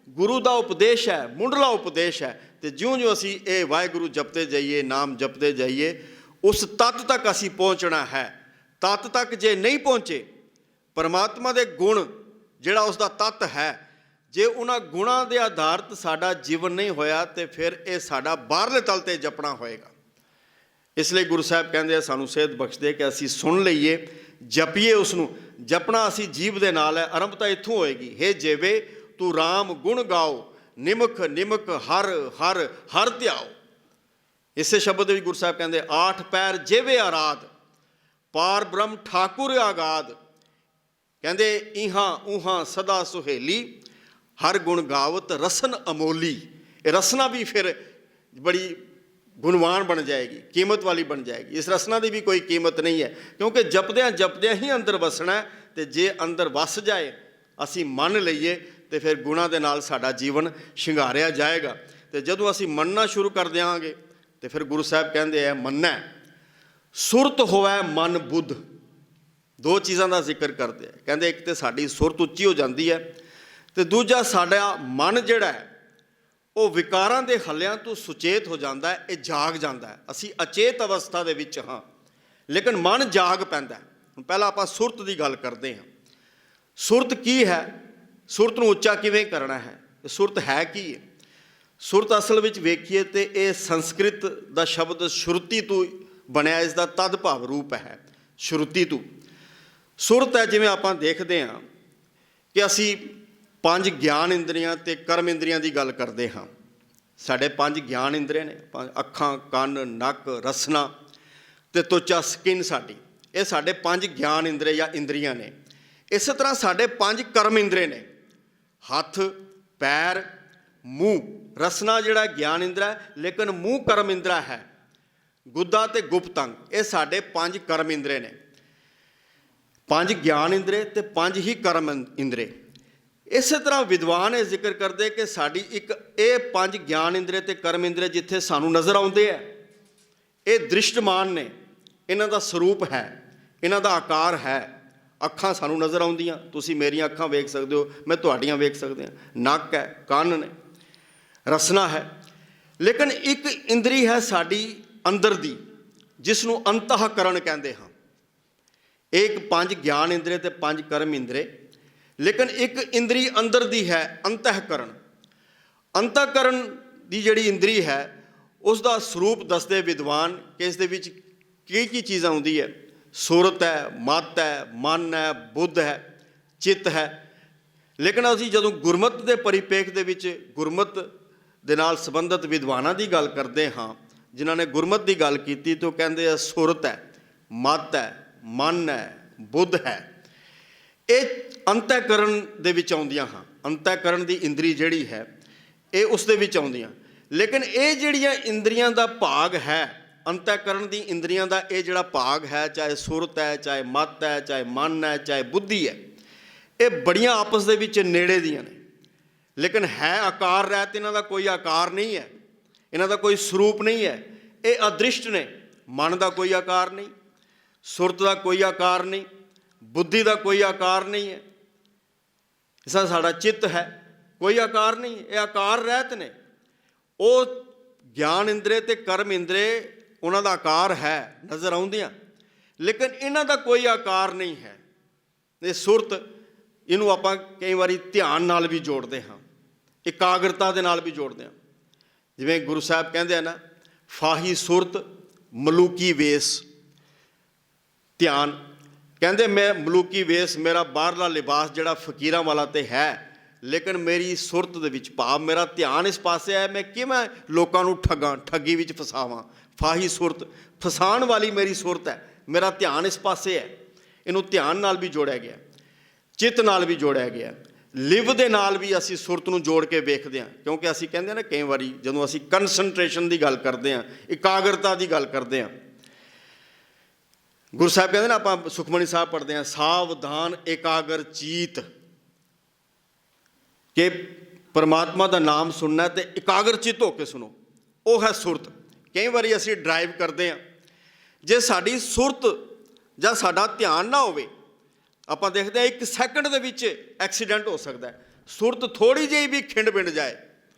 ਗੁਰੂ ਦਾ ਉਪਦੇਸ਼ ਹੈ, ਮੁੱਢਲਾ ਉਪਦੇਸ਼ ਹੈ। ਅਤੇ ਜਿਉਂ ਅਸੀਂ ਇਹ ਵਾਹਿਗੁਰੂ ਜਪਦੇ ਜਾਈਏ, ਨਾਮ ਜਪਦੇ ਜਾਈਏ, ਉਸ ਤੱਤ ਤੱਕ ਅਸੀਂ ਪਹੁੰਚਣਾ ਹੈ। ਤੱਤ ਤੱਕ ਜੇ ਨਹੀਂ ਪਹੁੰਚੇ, ਪਰਮਾਤਮਾ ਦੇ ਗੁਣ ਜਿਹੜਾ ਉਸ ਦਾ ਤੱਤ ਹੈ, ਜੇ ਉਹਨਾਂ ਗੁਣਾਂ ਦੇ ਆਧਾਰਿਤ ਸਾਡਾ ਜੀਵਨ ਨਹੀਂ ਹੋਇਆ ਤਾਂ ਫਿਰ ਇਹ ਸਾਡਾ ਬਾਹਰਲੇ ਤਲ 'ਤੇ ਜਪਣਾ ਹੋਏਗਾ। ਇਸ ਲਈ ਗੁਰੂ ਸਾਹਿਬ ਕਹਿੰਦੇ ਆ, ਸਾਨੂੰ ਸੇਧ ਬਖਸ਼ਦੇ ਕਿ ਅਸੀਂ ਸੁਣ ਲਈਏ, ਜਪੀਏ ਉਸ ਨੂੰ। ਜਪਣਾ ਅਸੀਂ ਜੀਭ ਦੇ ਨਾਲ ਹੈ, ਆਰੰਭਤਾ ਇੱਥੋਂ ਹੋਏਗੀ। ਹੇ ਜੀਵੇ ਤੂੰ ਰਾਮ ਗੁਣ ਗਾਓ, ਨਿਮਖ ਨਿਮਖ ਹਰ ਹਰ ਹਰ ਧਿਆਓ। ਇਸੇ ਸ਼ਬਦ ਵਿੱਚ ਗੁਰੂ ਸਾਹਿਬ ਕਹਿੰਦੇ, ਆਠ ਪੈਰ ਜੇਵੇ ਆਰਾਧ, ਪਾਰ ਬ੍ਰਹਮ ਠਾਕੁਰ ਆਗਾਦ। ਕਹਿੰਦੇ ਇਹਾਂ ਉਹਾਂ ਸਦਾ ਸੁਹੇਲੀ, ਹਰ ਗੁਣ ਗਾਵਤ ਰਸਨ ਅਮੋਲੀ। ਇਹ ਰਸਨਾ ਵੀ ਫਿਰ ਬੜੀ ਗੁਣਵਾਨ ਬਣ ਜਾਏਗੀ, ਕੀਮਤ ਵਾਲੀ ਬਣ ਜਾਏਗੀ। ਇਸ ਰਸਨਾ ਦੀ ਵੀ ਕੋਈ ਕੀਮਤ ਨਹੀਂ ਹੈ, ਕਿਉਂਕਿ ਜਪਦਿਆਂ ਜਪਦਿਆਂ ਹੀ ਅੰਦਰ ਵਸਣਾ। ਅਤੇ ਜੇ ਅੰਦਰ ਵਸ ਜਾਏ, ਅਸੀਂ ਮੰਨ ਲਈਏ, ਤੇ ਫਿਰ ਗੁਣਾਂ ਦੇ ਨਾਲ ਸਾਡਾ ਜੀਵਨ ਸ਼ਿੰਗਾਰਿਆ ਜਾਏਗਾ। ਅਤੇ ਜਦੋਂ ਅਸੀਂ ਮੰਨਣਾ ਸ਼ੁਰੂ ਕਰ ਦਿਆਂਗੇ, ਤੇ ਫਿਰ ਗੁਰੂ ਸਾਹਿਬ ਕਹਿੰਦੇ ਆ, ਮੰਨੈ ਸੁਰਤ ਹੋਵੈ ਮਨ ਬੁੱਧ। ਦੋ ਚੀਜ਼ਾਂ ਦਾ ਜ਼ਿਕਰ ਕਰਦੇ ਆ। ਕਹਿੰਦੇ ਇੱਕ ਤਾਂ ਸਾਡੀ ਸੁਰਤ ਉੱਚੀ ਹੋ ਜਾਂਦੀ ਹੈ, ਅਤੇ ਦੂਜਾ ਸਾਡਾ ਮਨ ਜਿਹੜਾ ਹੈ ਉਹ ਵਿਕਾਰਾਂ ਦੇ ਹੱਲਿਆਂ ਤੋਂ ਸੁਚੇਤ ਹੋ ਜਾਂਦਾ ਹੈ, ਇਹ ਜਾਗ ਜਾਂਦਾ ਹੈ। ਅਸੀਂ ਅਚੇਤ ਅਵਸਥਾ ਦੇ ਵਿੱਚ ਹਾਂ, ਲੇਕਿਨ ਮਨ ਜਾਗ ਪੈਂਦਾ। ਹੁਣ ਪਹਿਲਾਂ ਆਪਾਂ ਸੁਰਤ ਦੀ ਗੱਲ ਕਰਦੇ ਹਾਂ। ਸੁਰਤ ਕੀ ਹੈ? ਸੁਰਤ ਨੂੰ ਉੱਚਾ ਕਿਵੇਂ ਕਰਨਾ ਹੈ? ਸੁਰਤ ਹੈ ਕੀ ਹੈ? ਸੁਰਤ ਅਸਲ ਵਿੱਚ ਵੇਖੀਏ ਤੇ ਇਹ ਸੰਸਕ੍ਰਿਤ ਦਾ ਸ਼ਬਦ ਸ਼ਰੁਤੀ ਤੋਂ ਬਣਿਆ, ਇਸ ਦਾ ਤਦ ਭਾਵ ਰੂਪ ਹੈ ਸ਼ਰੁਤੀ ਤੋਂ। ਸੁਰਤ ਹੈ, ਜਿਵੇਂ ਆਪਾਂ ਦੇਖਦੇ ਹਾਂ ਕਿ ਅਸੀਂ ਪੰਜ ਗਿਆਨ ਇੰਦਰੀਆਂ ਅਤੇ ਕਰਮ ਇੰਦਰੀਆਂ ਦੀ ਗੱਲ ਕਰਦੇ ਹਾਂ। ਸਾਡੇ ਪੰਜ ਗਿਆਨ ਇੰਦਰੀਆਂ ਨੇ, ਅੱਖਾਂ, ਕੰਨ, ਨੱਕ, ਰਸਨਾ ਅਤੇ ਤਵਚਾ, ਸਕਿਨ ਸਾਡੀ। ਇਹ ਸਾਡੇ ਪੰਜ ਗਿਆਨ ਇੰਦਰੇ ਜਾਂ ਇੰਦਰੀਆਂ ਨੇ। ਇਸੇ ਤਰ੍ਹਾਂ ਸਾਡੇ ਪੰਜ ਕਰਮ ਇੰਦਰੇ ਨੇ, ਹੱਥ, ਪੈਰ, ਮੂੰਹ। ਰਸਨਾ ਜਿਹੜਾ ਗਿਆਨ ਇੰਦਰਾ ਹੈ, ਲੇਕਿਨ ਮੂੰਹ ਕਰਮ ਇੰਦਰਾ ਹੈ। ਗੁੱਦਾ ਅਤੇ ਗੁਪਤ ਅੰਗ, ਇਹ ਸਾਡੇ ਪੰਜ ਕਰਮ ਇੰਦਰੇ ਨੇ। ਪੰਜ ਗਿਆਨ ਇੰਦਰੇ ਅਤੇ ਪੰਜ ਹੀ ਕਰਮ ਇੰਦਰੇ। ਇਸੇ ਤਰ੍ਹਾਂ ਵਿਦਵਾਨ ਇਹ ਜ਼ਿਕਰ ਕਰਦੇ ਕਿ ਸਾਡੀ ਇੱਕ ਇਹ ਪੰਜ ਗਿਆਨ ਇੰਦਰੇ ਅਤੇ ਕਰਮ ਇੰਦਰੇ ਜਿੱਥੇ ਸਾਨੂੰ ਨਜ਼ਰ ਆਉਂਦੇ ਹੈ, ਇਹ ਦ੍ਰਿਸ਼ਟਮਾਨ ਨੇ, ਇਹਨਾਂ ਦਾ ਸਰੂਪ ਹੈ, ਇਹਨਾਂ ਦਾ ਆਕਾਰ ਹੈ। ਅੱਖਾਂ ਸਾਨੂੰ ਨਜ਼ਰ ਆਉਂਦੀਆਂ, ਤੁਸੀਂ ਮੇਰੀਆਂ ਅੱਖਾਂ ਵੇਖ ਸਕਦੇ ਹੋ, ਮੈਂ ਤੁਹਾਡੀਆਂ ਵੇਖ ਸਕਦੇ ਹਾਂ। ਨੱਕ ਹੈ, ਕੰਨ ਨੇ, ਰਸਨਾ ਹੈ। ਲੇਕਿਨ ਇੱਕ ਇੰਦਰੀ ਹੈ ਸਾਡੀ ਅੰਦਰ ਦੀ, ਜਿਸ ਨੂੰ ਅੰਤःਕਰਨ ਕਹਿੰਦੇ ਹਾਂ। ਇਹ ਇੱਕ ਪੰਜ ਗਿਆਨ ਇੰਦਰੇ ਅਤੇ ਪੰਜ ਕਰਮ ਇੰਦਰੇ, ਲੇਕਿਨ ਇੱਕ ਇੰਦਰੀ ਅੰਦਰ ਦੀ ਹੈ, ਅੰਤःਕਰਨ। ਅੰਤःਕਰਨ ਦੀ ਜਿਹੜੀ ਇੰਦਰੀ ਹੈ, ਉਸ ਦਾ ਸਰੂਪ ਦੱਸਦੇ ਵਿਦਵਾਨ ਕਿ ਇਸ ਦੇ ਵਿੱਚ ਕੀ ਚੀਜ਼ਾਂ ਆਉਂਦੀ ਹੈ। ਸੁਰਤ ਹੈ, ਮਤ ਹੈ, ਮਨ ਹੈ, ਬੁੱਧ ਹੈ, ਚਿੱਤ ਹੈ। ਲੇਕਿਨ ਅਸੀਂ ਜਦੋਂ ਗੁਰਮਤ ਦੇ ਪਰਿਪੇਖ ਦੇ ਵਿੱਚ ਗੁਰਮਤ ਦੇ ਨਾਲ ਸੰਬੰਧਿਤ ਵਿਦਵਾਨਾਂ ਦੀ ਗੱਲ ਕਰਦੇ ਹਾਂ, ਜਿਨ੍ਹਾਂ ਨੇ ਗੁਰਮਤ ਦੀ ਗੱਲ ਕੀਤੀ, ਤਾਂ ਉਹ ਕਹਿੰਦੇ ਆ ਸੁਰਤ ਹੈ, ਮਤ ਹੈ, ਮਨ ਹੈ, ਬੁੱਧ ਹੈ। ਇਹ ਅੰਤःਕਰਨ ਦੇ ਵਿੱਚ ਆਉਂਦੀਆਂ ਹਾਂ। ਅੰਤःਕਰਨ ਦੀ ਇੰਦਰੀ ਜਿਹੜੀ ਹੈ, ਇਹ ਉਸ ਦੇ ਵਿੱਚ ਆਉਂਦੀਆਂ। ਲੇਕਿਨ ਇਹ ਜਿਹੜੀਆਂ ਇੰਦਰੀਆਂ ਦਾ ਭਾਗ ਹੈ, ਅੰਤःਕਰਨ ਦੀ ਇੰਦਰੀਆਂ ਦਾ ਇਹ ਜਿਹੜਾ ਭਾਗ ਹੈ, ਚਾਹੇ ਸੁਰਤ ਹੈ, ਚਾਹੇ ਮਤ ਹੈ, ਚਾਹੇ ਮਨ ਹੈ, ਚਾਹੇ ਬੁੱਧੀ ਹੈ, ਇਹ ਬੜੀਆਂ ਆਪਸ ਦੇ ਵਿੱਚ ਨੇੜੇ ਦੀਆਂ ਨੇ। ਲੇਕਿਨ ਹੈ ਆਕਾਰ ਰਹਿਤ, ਇਹਨਾਂ ਦਾ ਕੋਈ ਆਕਾਰ ਨਹੀਂ ਹੈ, ਇਹਨਾਂ ਦਾ ਕੋਈ ਸਰੂਪ ਨਹੀਂ ਹੈ। ਇਹ ਅਦ੍ਰਿਸ਼ਟ ਨੇ। ਮਨ ਦਾ ਕੋਈ ਆਕਾਰ ਨਹੀਂ, ਸੁਰਤ ਦਾ ਕੋਈ ਆਕਾਰ ਨਹੀਂ, ਬੁੱਧੀ ਦਾ ਕੋਈ ਆਕਾਰ ਨਹੀਂ ਹੈ। ਇਸ ਤਰ੍ਹਾਂ ਸਾਡਾ ਚਿੱਤ ਹੈ, ਕੋਈ ਆਕਾਰ ਨਹੀਂ, ਇਹ ਆਕਾਰ ਰਹਿਤ ਨੇ। ਉਹ ਗਿਆਨ ਇੰਦਰੇ ਅਤੇ ਕਰਮ ਇੰਦਰੇ, ਉਹਨਾਂ ਦਾ ਆਕਾਰ ਹੈ, ਨਜ਼ਰ ਆਉਂਦੀਆਂ, ਲੇਕਿਨ ਇਹਨਾਂ ਦਾ ਕੋਈ ਆਕਾਰ ਨਹੀਂ ਹੈ। ਇਹ ਸੁਰਤ, ਇਹਨੂੰ ਆਪਾਂ ਕਈ ਵਾਰੀ ਧਿਆਨ ਨਾਲ ਵੀ ਜੋੜਦੇ ਹਾਂ, ਇਕਾਗਰਤਾ ਦੇ ਨਾਲ ਵੀ ਜੋੜਦੇ ਹਾਂ। ਜਿਵੇਂ ਗੁਰੂ ਸਾਹਿਬ ਕਹਿੰਦੇ ਆ ਨਾ, ਫਾਹੀ ਸੁਰਤ ਮਲੂਕੀ ਵੇਸ। ਧਿਆਨ ਕਹਿੰਦੇ, ਮੈਂ ਮਲੂਕੀ ਵੇਸ, ਮੇਰਾ ਬਾਹਰਲਾ ਲਿਬਾਸ ਜਿਹੜਾ ਫਕੀਰਾਂ ਵਾਲਾ ਤੇ ਹੈ, ਲੇਕਿਨ ਮੇਰੀ ਸੁਰਤ ਦੇ ਵਿੱਚ, ਭਾਵ ਮੇਰਾ ਧਿਆਨ ਇਸ ਪਾਸੇ ਹੈ, ਮੈਂ ਕਿਵੇਂ ਲੋਕਾਂ ਨੂੰ ਠੱਗਾਂ, ਠੱਗੀ ਵਿੱਚ ਫਸਾਵਾਂ। ਫਾਹੀ ਸੁਰਤ, ਫਸਾਉਣ ਵਾਲੀ ਮੇਰੀ ਸੁਰਤ ਹੈ, ਮੇਰਾ ਧਿਆਨ ਇਸ ਪਾਸੇ ਹੈ। ਇਹਨੂੰ ਧਿਆਨ ਨਾਲ ਵੀ ਜੋੜਿਆ ਗਿਆ, ਚਿੱਤ ਨਾਲ ਵੀ ਜੋੜਿਆ ਗਿਆ, ਲਿਵ ਦੇ ਨਾਲ ਵੀ ਅਸੀਂ ਸੁਰਤ ਨੂੰ ਜੋੜ ਕੇ ਵੇਖਦੇ ਹਾਂ। ਕਿਉਂਕਿ ਅਸੀਂ ਕਹਿੰਦੇ ਹਾਂ ਨਾ, ਕਈ ਵਾਰੀ ਜਦੋਂ ਅਸੀਂ ਕੰਸਨਟ੍ਰੇਸ਼ਨ ਦੀ ਗੱਲ ਕਰਦੇ ਹਾਂ, ਇਕਾਗਰਤਾ ਦੀ ਗੱਲ ਕਰਦੇ ਹਾਂ, ਗੁਰੂ ਸਾਹਿਬ ਕਹਿੰਦੇ ਨਾ, ਆਪਾਂ ਸੁਖਮਨੀ ਸਾਹਿਬ ਪੜ੍ਹਦੇ ਹਾਂ, ਸਾਵਧਾਨ ਏਕਾਗਰ ਚੀਤ, ਕਿ ਪਰਮਾਤਮਾ ਦਾ ਨਾਮ ਸੁਣਨਾ ਅਤੇ ਇਕਾਗਰ ਚਿੱਤ ਹੋ ਕੇ ਸੁਣੋ, ਉਹ ਹੈ ਸੁਰਤ। ਕਈ ਵਾਰੀ ਅਸੀਂ ਡਰਾਈਵ ਕਰਦੇ ਹਾਂ, ਜੇ ਸਾਡੀ ਸੁਰਤ ਜਾਂ ਸਾਡਾ ਧਿਆਨ ਨਾ ਹੋਵੇ, ਆਪਾਂ ਦੇਖਦੇ ਹਾਂ 1 ਸੈਕਿੰਡ ਦੇ ਵਿੱਚ ਐਕਸੀਡੈਂਟ ਹੋ ਸਕਦਾ ਹੈ। ਸੁਰਤ ਥੋੜ੍ਹੀ ਜਿਹੀ ਵੀ ਖਿੰਡ ਪਿੰਡ ਜਾਏ,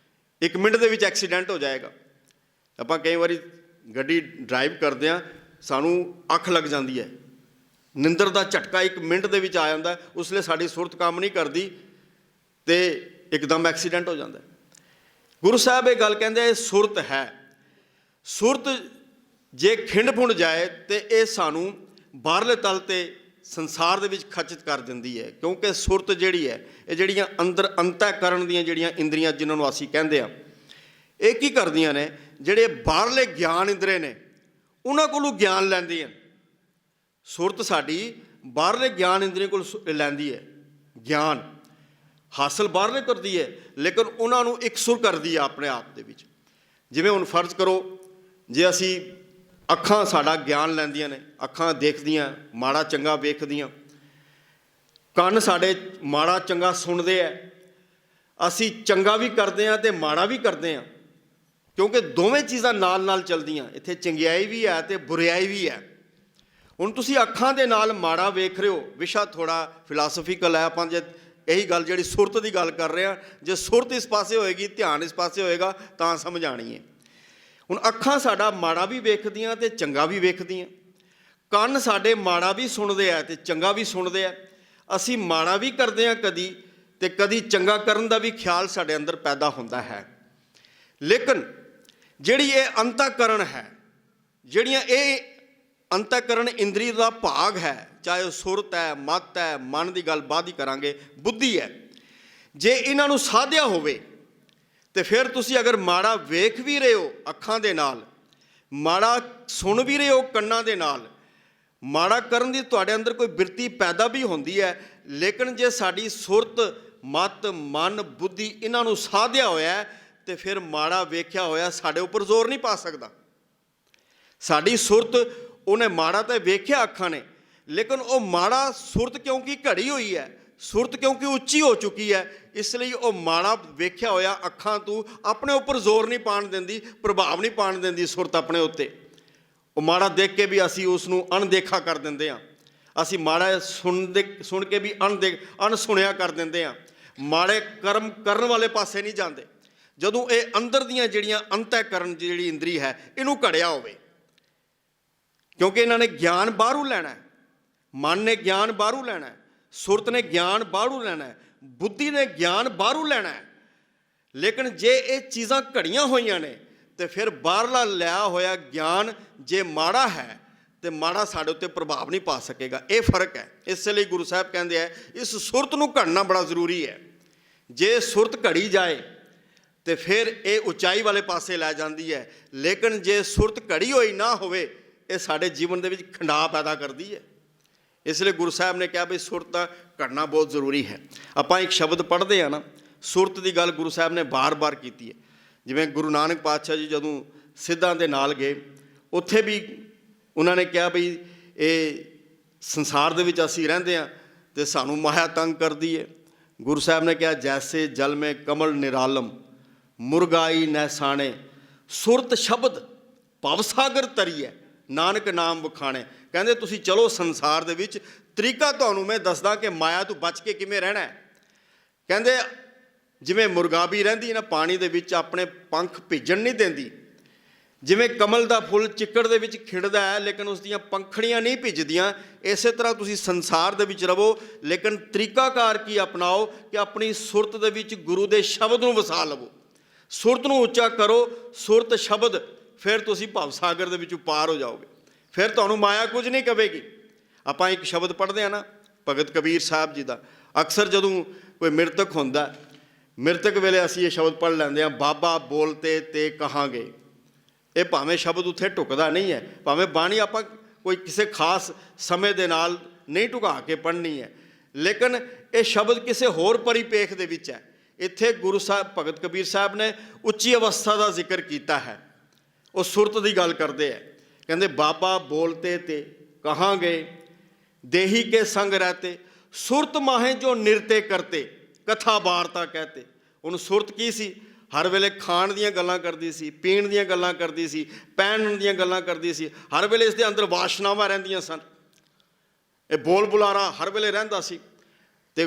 1 ਮਿੰਟ ਦੇ ਵਿੱਚ ਐਕਸੀਡੈਂਟ ਹੋ ਜਾਏਗਾ। ਆਪਾਂ ਕਈ ਵਾਰੀ ਗੱਡੀ ਡਰਾਈਵ ਕਰਦੇ ਹਾਂ, ਸਾਨੂੰ ਅੱਖ ਲੱਗ ਜਾਂਦੀ ਹੈ, ਨਿੰਦਰ ਦਾ ਝਟਕਾ 1 ਮਿੰਟ ਦੇ ਵਿੱਚ ਆ ਜਾਂਦਾ, ਉਸ ਲਈ ਸਾਡੀ ਸੁਰਤ ਕੰਮ ਨਹੀਂ ਕਰਦੀ ਅਤੇ ਇੱਕਦਮ ਐਕਸੀਡੈਂਟ ਹੋ ਜਾਂਦਾ। ਗੁਰੂ ਸਾਹਿਬ ਇਹ ਗੱਲ ਕਹਿੰਦੇ, ਇਹ ਸੁਰਤ ਹੈ। ਸੁਰਤ ਜੇ ਖਿੰਡ ਪੁੰਡ ਜਾਏ, ਅਤੇ ਇਹ ਸਾਨੂੰ ਬਾਹਰਲੇ ਤਲ 'ਤੇ ਸੰਸਾਰ ਦੇ ਵਿੱਚ ਖਚਿਤ ਕਰ ਦਿੰਦੀ ਹੈ, ਕਿਉਂਕਿ ਸੁਰਤ ਜਿਹੜੀ ਹੈ ਇਹ ਜਿਹੜੀਆਂ ਅੰਦਰ ਅੰਤःਕਰਨ ਦੀਆਂ ਜਿਹੜੀਆਂ ਇੰਦਰੀਆਂ ਜਿਨ੍ਹਾਂ ਨੂੰ ਅਸੀਂ ਕਹਿੰਦੇ ਹਾਂ, ਇਹ ਕੀ ਕਰਦੀਆਂ ਨੇ, ਜਿਹੜੇ ਬਾਹਰਲੇ ਗਿਆਨ ਇੰਦਰੇ ਨੇ ਉਹਨਾਂ ਕੋਲੋਂ ਗਿਆਨ ਲੈਂਦੀਆਂ। ਸੁਰਤ ਸਾਡੀ ਬਾਹਰਲੇ ਗਿਆਨ ਇੰਦਰੀਆਂ ਕੋਲ ਲੈਂਦੀ ਹੈ, ਗਿਆਨ ਹਾਸਲ ਬਾਹਰਲੇ ਕਰਦੀ ਹੈ, ਲੇਕਿਨ ਉਹਨਾਂ ਨੂੰ ਇਕਸੁਰ ਕਰਦੀ ਹੈ ਆਪਣੇ ਆਪ ਦੇ ਵਿੱਚ। ਜਿਵੇਂ ਹੁਣ ਫਰਜ਼ ਕਰੋ, ਜੇ ਅਸੀਂ ਅੱਖਾਂ ਸਾਡਾ ਗਿਆਨ ਲੈਂਦੀਆਂ ਨੇ, ਅੱਖਾਂ ਦੇਖਦੀਆਂ ਮਾੜਾ ਚੰਗਾ ਵੇਖਦੀਆਂ, ਕੰਨ ਸਾਡੇ ਮਾੜਾ ਚੰਗਾ ਸੁਣਦੇ ਹੈ, ਅਸੀਂ ਚੰਗਾ ਵੀ ਕਰਦੇ ਹਾਂ ਅਤੇ ਮਾੜਾ ਵੀ ਕਰਦੇ ਹਾਂ, ਕਿਉਂਕਿ ਦੋਵੇਂ ਚੀਜ਼ਾਂ ਨਾਲ ਨਾਲ ਚੱਲਦੀਆਂ। ਇੱਥੇ ਚੰਗਿਆਈ ਵੀ ਹੈ ਅਤੇ ਬੁਰਿਆਈ ਵੀ ਹੈ। ਹੁਣ ਤੁਸੀਂ ਅੱਖਾਂ ਦੇ ਨਾਲ ਮਾੜਾ ਵੇਖ ਰਹੇ ਹੋ, ਵਿਸ਼ਾ ਥੋੜ੍ਹਾ ਫਿਲਾਸਫੀਕਲ ਹੈ, ਆਪਾਂ ਜੇ ਇਹੀ ਗੱਲ ਜਿਹੜੀ ਸੁਰਤ ਦੀ ਗੱਲ ਕਰ ਰਹੇ ਹਾਂ, ਜੇ ਸੁਰਤ ਇਸ ਪਾਸੇ ਹੋਏਗੀ, ਧਿਆਨ ਇਸ ਪਾਸੇ ਹੋਏਗਾ ਤਾਂ ਸਮਝ ਆਣੀ ਹੈ। ਹੁਣ ਅੱਖਾਂ ਸਾਡਾ ਮਾੜਾ ਵੀ ਵੇਖਦੀਆਂ ਅਤੇ ਚੰਗਾ ਵੀ ਵੇਖਦੀਆਂ, ਕੰਨ ਸਾਡੇ ਮਾੜਾ ਵੀ ਸੁਣਦੇ ਆ ਅਤੇ ਚੰਗਾ ਵੀ ਸੁਣਦੇ ਆ, ਅਸੀਂ ਮਾੜਾ ਵੀ ਕਰਦੇ ਹਾਂ ਕਦੀ ਅਤੇ ਕਦੀ ਚੰਗਾ ਕਰਨ ਦਾ ਵੀ ਖਿਆਲ ਸਾਡੇ ਅੰਦਰ ਪੈਦਾ ਹੁੰਦਾ ਹੈ। ਲੇਕਿਨ ਜਿਹੜੀ ਇਹ ਅੰਤःਕਰਨ ਹੈ, ਜਿਹੜੀਆਂ ਇਹ ਅੰਤःਕਰਨ ਇੰਦਰੀ ਦਾ ਭਾਗ ਹੈ, ਚਾਹੇ ਉਹ ਸੁਰਤ ਹੈ, ਮਤ ਹੈ, ਮਨ ਦੀ ਗੱਲ ਬਾਅਦ ਹੀ ਕਰਾਂਗੇ, ਬੁੱਧੀ ਹੈ, ਜੇ ਇਹਨਾਂ ਨੂੰ ਸਾਧਿਆ ਹੋਵੇ ਤੇ ਫਿਰ ਤੁਸੀਂ ਅਗਰ ਮਾੜਾ ਵੇਖ ਵੀ ਰਹੇ ਹੋ ਅੱਖਾਂ ਦੇ ਨਾਲ, ਮਾੜਾ ਸੁਣ ਵੀ ਰਹੇ ਹੋ ਕੰਨਾਂ ਦੇ ਨਾਲ, ਮਾੜਾ ਕਰਨ ਦੀ ਤੁਹਾਡੇ ਅੰਦਰ ਕੋਈ ਬਿਰਤੀ ਪੈਦਾ ਵੀ ਹੁੰਦੀ ਹੈ, ਲੇਕਿਨ ਜੇ ਸਾਡੀ ਸੁਰਤ, ਮਤ, ਮਨ, ਬੁੱਧੀ ਇਹਨਾਂ ਨੂੰ ਸਾਧਿਆ ਹੋਇਆ ਤੇ ਫਿਰ ਮਾੜਾ ਵੇਖਿਆ ਹੋਇਆ ਸਾਡੇ ਉੱਪਰ ਜ਼ੋਰ ਨਹੀਂ ਪਾ ਸਕਦਾ। ਸਾਡੀ ਸੁਰਤ, ਉਹਨੇ ਮਾੜਾ ਤਾਂ ਵੇਖਿਆ ਅੱਖਾਂ ਨੇ, ਲੇਕਿਨ ਉਹ ਮਾੜਾ ਸੁਰਤ ਕਿਉਂਕਿ ਘੜੀ ਹੋਈ ਹੈ, ਸੁਰਤ ਕਿਉਂਕਿ ਉੱਚੀ ਹੋ ਚੁੱਕੀ ਹੈ, ਇਸ ਲਈ ਉਹ ਮਾੜਾ ਵੇਖਿਆ ਹੋਇਆ ਅੱਖਾਂ ਤੋਂ ਆਪਣੇ ਉੱਪਰ ਜ਼ੋਰ ਨਹੀਂ ਪਾਉਣ ਦਿੰਦੀ, ਪ੍ਰਭਾਵ ਨਹੀਂ ਪਾਉਣ ਦਿੰਦੀ ਸੁਰਤ ਆਪਣੇ ਉੱਤੇ। ਉਹ ਮਾੜਾ ਦੇਖ ਕੇ ਵੀ ਅਸੀਂ ਉਸ ਨੂੰ ਅਣਦੇਖਾ ਕਰ ਦਿੰਦੇ ਹਾਂ, ਅਸੀਂ ਮਾੜਾ ਸੁਣ ਕੇ ਵੀ ਅਣਸੁਣਿਆ ਕਰ ਦਿੰਦੇ ਹਾਂ, ਮਾੜੇ ਕਰਮ ਕਰਨ ਵਾਲੇ ਪਾਸੇ ਨਹੀਂ ਜਾਂਦੇ। ਜਦੋਂ ਇਹ ਅੰਦਰ ਦੀਆਂ ਜਿਹੜੀਆਂ ਅੰਤःਕਰਨ ਜਿਹੜੀ ਇੰਦਰੀ ਹੈ ਇਹਨੂੰ ਘੜਿਆ ਹੋਵੇ, ਕਿਉਂਕਿ ਇਹਨਾਂ ਨੇ ਗਿਆਨ ਬਾਹਰੋਂ ਲੈਣਾ ਹੈ, ਮਨ ਨੇ ਗਿਆਨ ਬਾਹਰੋਂ ਲੈਣਾ ਹੈ, ਸੁਰਤ ਨੇ ਗਿਆਨ ਬਾਹਰੋਂ ਲੈਣਾ ਹੈ, ਬੁੱਧੀ ਨੇ ਗਿਆਨ ਬਾਹਰੋਂ ਲੈਣਾ ਹੈ। ਲੇਕਿਨ ਜੇ ਇਹ ਚੀਜ਼ਾਂ ਘੜੀਆਂ ਹੋਈਆਂ ਨੇ ਤੇ ਫਿਰ ਬਾਹਰਲਾ ਲਿਆ ਹੋਇਆ ਗਿਆਨ ਜੇ ਮਾੜਾ ਹੈ ਤੇ ਮਾੜਾ ਸਾਡੇ ਉੱਤੇ ਪ੍ਰਭਾਵ ਨਹੀਂ ਪਾ ਸਕੇਗਾ। ਇਹ ਫਰਕ ਹੈ। ਇਸ ਲਈ ਗੁਰੂ ਸਾਹਿਬ ਕਹਿੰਦੇ ਆ ਇਸ ਸੁਰਤ ਨੂੰ ਘੜਨਾ ਬੜਾ ਜ਼ਰੂਰੀ ਹੈ। ਜੇ ਸੁਰਤ ਘੜੀ ਜਾਏ ਤੇ ਫਿਰ ਇਹ ਉਚਾਈ ਵਾਲੇ ਪਾਸੇ ਲੈ ਜਾਂਦੀ ਹੈ, ਲੇਕਿਨ ਜੇ ਸੁਰਤ ਘੜੀ ਹੋਈ ਨਾ ਹੋਵੇ ਇਹ ਸਾਡੇ ਜੀਵਨ ਦੇ ਵਿੱਚ ਖੰਡਾਅ ਪੈਦਾ ਕਰਦੀ ਹੈ। ਇਸ ਲਈ ਗੁਰੂ ਸਾਹਿਬ ਨੇ ਕਿਹਾ ਵੀ ਸੁਰਤ ਦਾ ਘੜਨਾ ਬਹੁਤ ਜ਼ਰੂਰੀ ਹੈ। ਆਪਾਂ ਇੱਕ ਸ਼ਬਦ ਪੜ੍ਹਦੇ ਹਾਂ ਨਾ, ਸੁਰਤ ਦੀ ਗੱਲ ਗੁਰੂ ਸਾਹਿਬ ਨੇ ਬਾਰ-ਬਾਰ ਕੀਤੀ ਹੈ। ਜਿਵੇਂ ਗੁਰੂ ਨਾਨਕ ਪਾਤਸ਼ਾਹ ਜੀ ਜਦੋਂ ਸਿੱਧਾਂ ਦੇ ਨਾਲ ਗਏ, ਉੱਥੇ ਵੀ ਉਹਨਾਂ ਨੇ ਕਿਹਾ ਵੀ ਇਹ ਸੰਸਾਰ ਦੇ ਵਿੱਚ ਅਸੀਂ ਰਹਿੰਦੇ ਹਾਂ ਅਤੇ ਸਾਨੂੰ ਮਾਇਆ ਤੰਗ ਕਰਦੀ ਹੈ। ਗੁਰੂ ਸਾਹਿਬ ਨੇ ਕਿਹਾ ਜੈਸੇ ਜਲ ਮੇਂ ਕਮਲ ਨਿਰਾਲਮ ਮੁਰਗਾਈ ਨੈਸਾਣੇ ਸੁਰਤ ਸ਼ਬਦ ਭਵਸਾਗਰ ਤਰੀਏ ਨਾਨਕ ਨਾਮ ਵਖਾਣੇ। ਕਹਿੰਦੇ ਤੁਸੀਂ ਚਲੋ ਸੰਸਾਰ ਦੇ ਵਿੱਚ, ਤਰੀਕਾ ਤੁਹਾਨੂੰ ਮੈਂ ਦੱਸਦਾ ਕਿ ਮਾਇਆ ਤੋਂ ਬਚ ਕੇ ਕਿਵੇਂ ਰਹਿਣਾ ਹੈ। ਕਹਿੰਦੇ ਜਿਵੇਂ ਮੁਰਗਾਬੀ ਰਹਿੰਦੀ ਨਾ ਪਾਣੀ ਦੇ ਵਿੱਚ, ਆਪਣੇ ਪੰਖ ਭਿੱਜਣ ਨਹੀਂ ਦਿੰਦੀ, ਜਿਵੇਂ ਕਮਲ ਦਾ ਫੁੱਲ ਚਿੱਕੜ ਦੇ ਵਿੱਚ ਖਿੜਦਾ ਹੈ ਲੇਕਿਨ ਉਸ ਦੀਆਂ ਪੰਖੜੀਆਂ ਨਹੀਂ ਭਿੱਜਦੀਆਂ, ਇਸੇ ਤਰ੍ਹਾਂ ਤੁਸੀਂ ਸੰਸਾਰ ਦੇ ਵਿੱਚ ਰਹੋ, ਲੇਕਿਨ ਤਰੀਕਾਕਾਰ ਕੀ ਅਪਣਾਓ ਕਿ ਆਪਣੀ ਸੁਰਤ ਦੇ ਵਿੱਚ ਗੁਰੂ ਦੇ ਸ਼ਬਦ ਨੂੰ ਵਸਾ ਲਵੋ, ਸੁਰਤ ਨੂੰ ਉੱਚਾ ਕਰੋ, ਸੁਰਤ ਸ਼ਬਦ, ਫਿਰ ਤੁਸੀਂ ਭਵ ਸਾਗਰ ਦੇ ਵਿੱਚੋਂ ਪਾਰ ਹੋ ਜਾਓਗੇ, ਫਿਰ ਤੁਹਾਨੂੰ ਮਾਇਆ ਕੁਝ ਨਹੀਂ ਕਵੇਗੀ। ਆਪਾਂ ਇੱਕ ਸ਼ਬਦ ਪੜ੍ਹਦੇ ਹਾਂ ਨਾ ਭਗਤ ਕਬੀਰ ਸਾਹਿਬ ਜੀ ਦਾ, ਅਕਸਰ ਜਦੋਂ ਕੋਈ ਮ੍ਰਿਤਕ ਹੁੰਦਾ, ਮ੍ਰਿਤਕ ਵੇਲੇ ਅਸੀਂ ਇਹ ਸ਼ਬਦ ਪੜ੍ਹ ਲੈਂਦੇ ਹਾਂ, ਬਾਬਾ ਬੋਲਤੇ ਤੇ ਕਹਾਂਗੇ। ਇਹ ਭਾਵੇਂ ਸ਼ਬਦ ਉੱਥੇ ਢੁਕਦਾ ਨਹੀਂ ਹੈ, ਭਾਵੇਂ ਬਾਣੀ ਆਪਾਂ ਕੋਈ ਕਿਸੇ ਖਾਸ ਸਮੇਂ ਦੇ ਨਾਲ ਨਹੀਂ ਢੁਕਾ ਕੇ ਪੜ੍ਹਨੀ ਹੈ, ਲੇਕਿਨ ਇਹ ਸ਼ਬਦ ਕਿਸੇ ਹੋਰ ਪਰਿਪੇਖ ਦੇ ਵਿੱਚ ਹੈ। ਇੱਥੇ ਗੁਰੂ ਸਾਹਿਬ ਭਗਤ ਕਬੀਰ ਸਾਹਿਬ ਨੇ ਉੱਚੀ ਅਵਸਥਾ ਦਾ ਜ਼ਿਕਰ ਕੀਤਾ ਹੈ, ਉਹ ਸੁਰਤ ਦੀ ਗੱਲ ਕਰਦੇ ਹੈ। ਕਹਿੰਦੇ ਬਾਬਾ ਬੋਲਤੇ ਤੇ ਕਹਾਂਗੇ ਦੇਹੀ ਕੇ ਸੰਗ ਰਹਤੇ ਸੁਰਤ ਮਾਹੇ ਜੋ ਨਿਰਤੇ ਕਰਤੇ ਕਥਾ ਵਾਰਤਾ ਕਹਤੇ। ਉਹਨੂੰ ਸੁਰਤ ਕੀ ਸੀ? ਹਰ ਵੇਲੇ ਖਾਣ ਦੀਆਂ ਗੱਲਾਂ ਕਰਦੀ ਸੀ, ਪੀਣ ਦੀਆਂ ਗੱਲਾਂ ਕਰਦੀ ਸੀ, ਪਹਿਨਣ ਦੀਆਂ ਗੱਲਾਂ ਕਰਦੀ ਸੀ, ਹਰ ਵੇਲੇ ਇਸ ਦੇ ਅੰਦਰ ਵਾਸ਼ਨਾਵਾਂ ਰਹਿੰਦੀਆਂ ਸਨ, ਇਹ ਬੋਲ ਬੁਲਾਰਾ ਹਰ ਵੇਲੇ ਰਹਿੰਦਾ ਸੀ। ਅਤੇ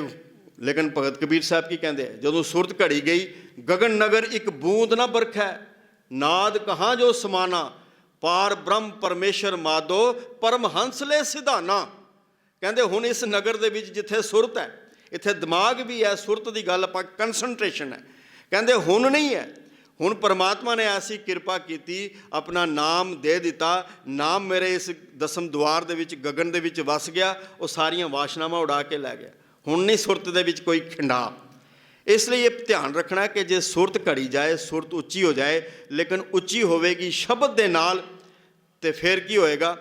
ਲੇਕਿਨ ਭਗਤ ਕਬੀਰ ਸਾਹਿਬ ਕੀ ਕਹਿੰਦੇ ਆ, ਜਦੋਂ ਸੁਰਤ ਘੜੀ ਗਈ, ਗਗਨ ਨਗਰ ਇੱਕ ਬੂੰਦ ਨਾ ਬਰਖੈ ਨਾਦ ਕਹਾਂ ਜੋ ਸਮਾਨਾ ਪਾਰ ਬ੍ਰਹਮ ਪਰਮੇਸ਼ਰ ਮਾਦੋ ਪਰਮਹੰਸ ਲੈ ਸਿਧਾਨਾ। ਕਹਿੰਦੇ ਹੁਣ ਇਸ ਨਗਰ ਦੇ ਵਿੱਚ ਜਿੱਥੇ ਸੁਰਤ ਹੈ, ਇੱਥੇ ਦਿਮਾਗ ਵੀ ਹੈ, ਸੁਰਤ ਦੀ ਗੱਲ ਆਪਾਂ ਕੰਸਨਟ੍ਰੇਸ਼ਨ ਹੈ, ਕਹਿੰਦੇ ਹੁਣ ਨਹੀਂ ਹੈ, ਹੁਣ परमात्मा ने ऐसी किरपा की, अपना नाम दे दिता, नाम मेरे इस दसम द्वार दे विच गगन दे विच वस गया, वो सारियां वासनावां उड़ा के लै गया। हुण नहीं सुरत दे विच कोई खिंडा। इसलिए ये ध्यान रखना कि जे सुरत घड़ी जाए, सुरत उच्ची हो जाए, लेकिन उच्ची होवेगी शब्द दे नाल, ते फिर की होएगा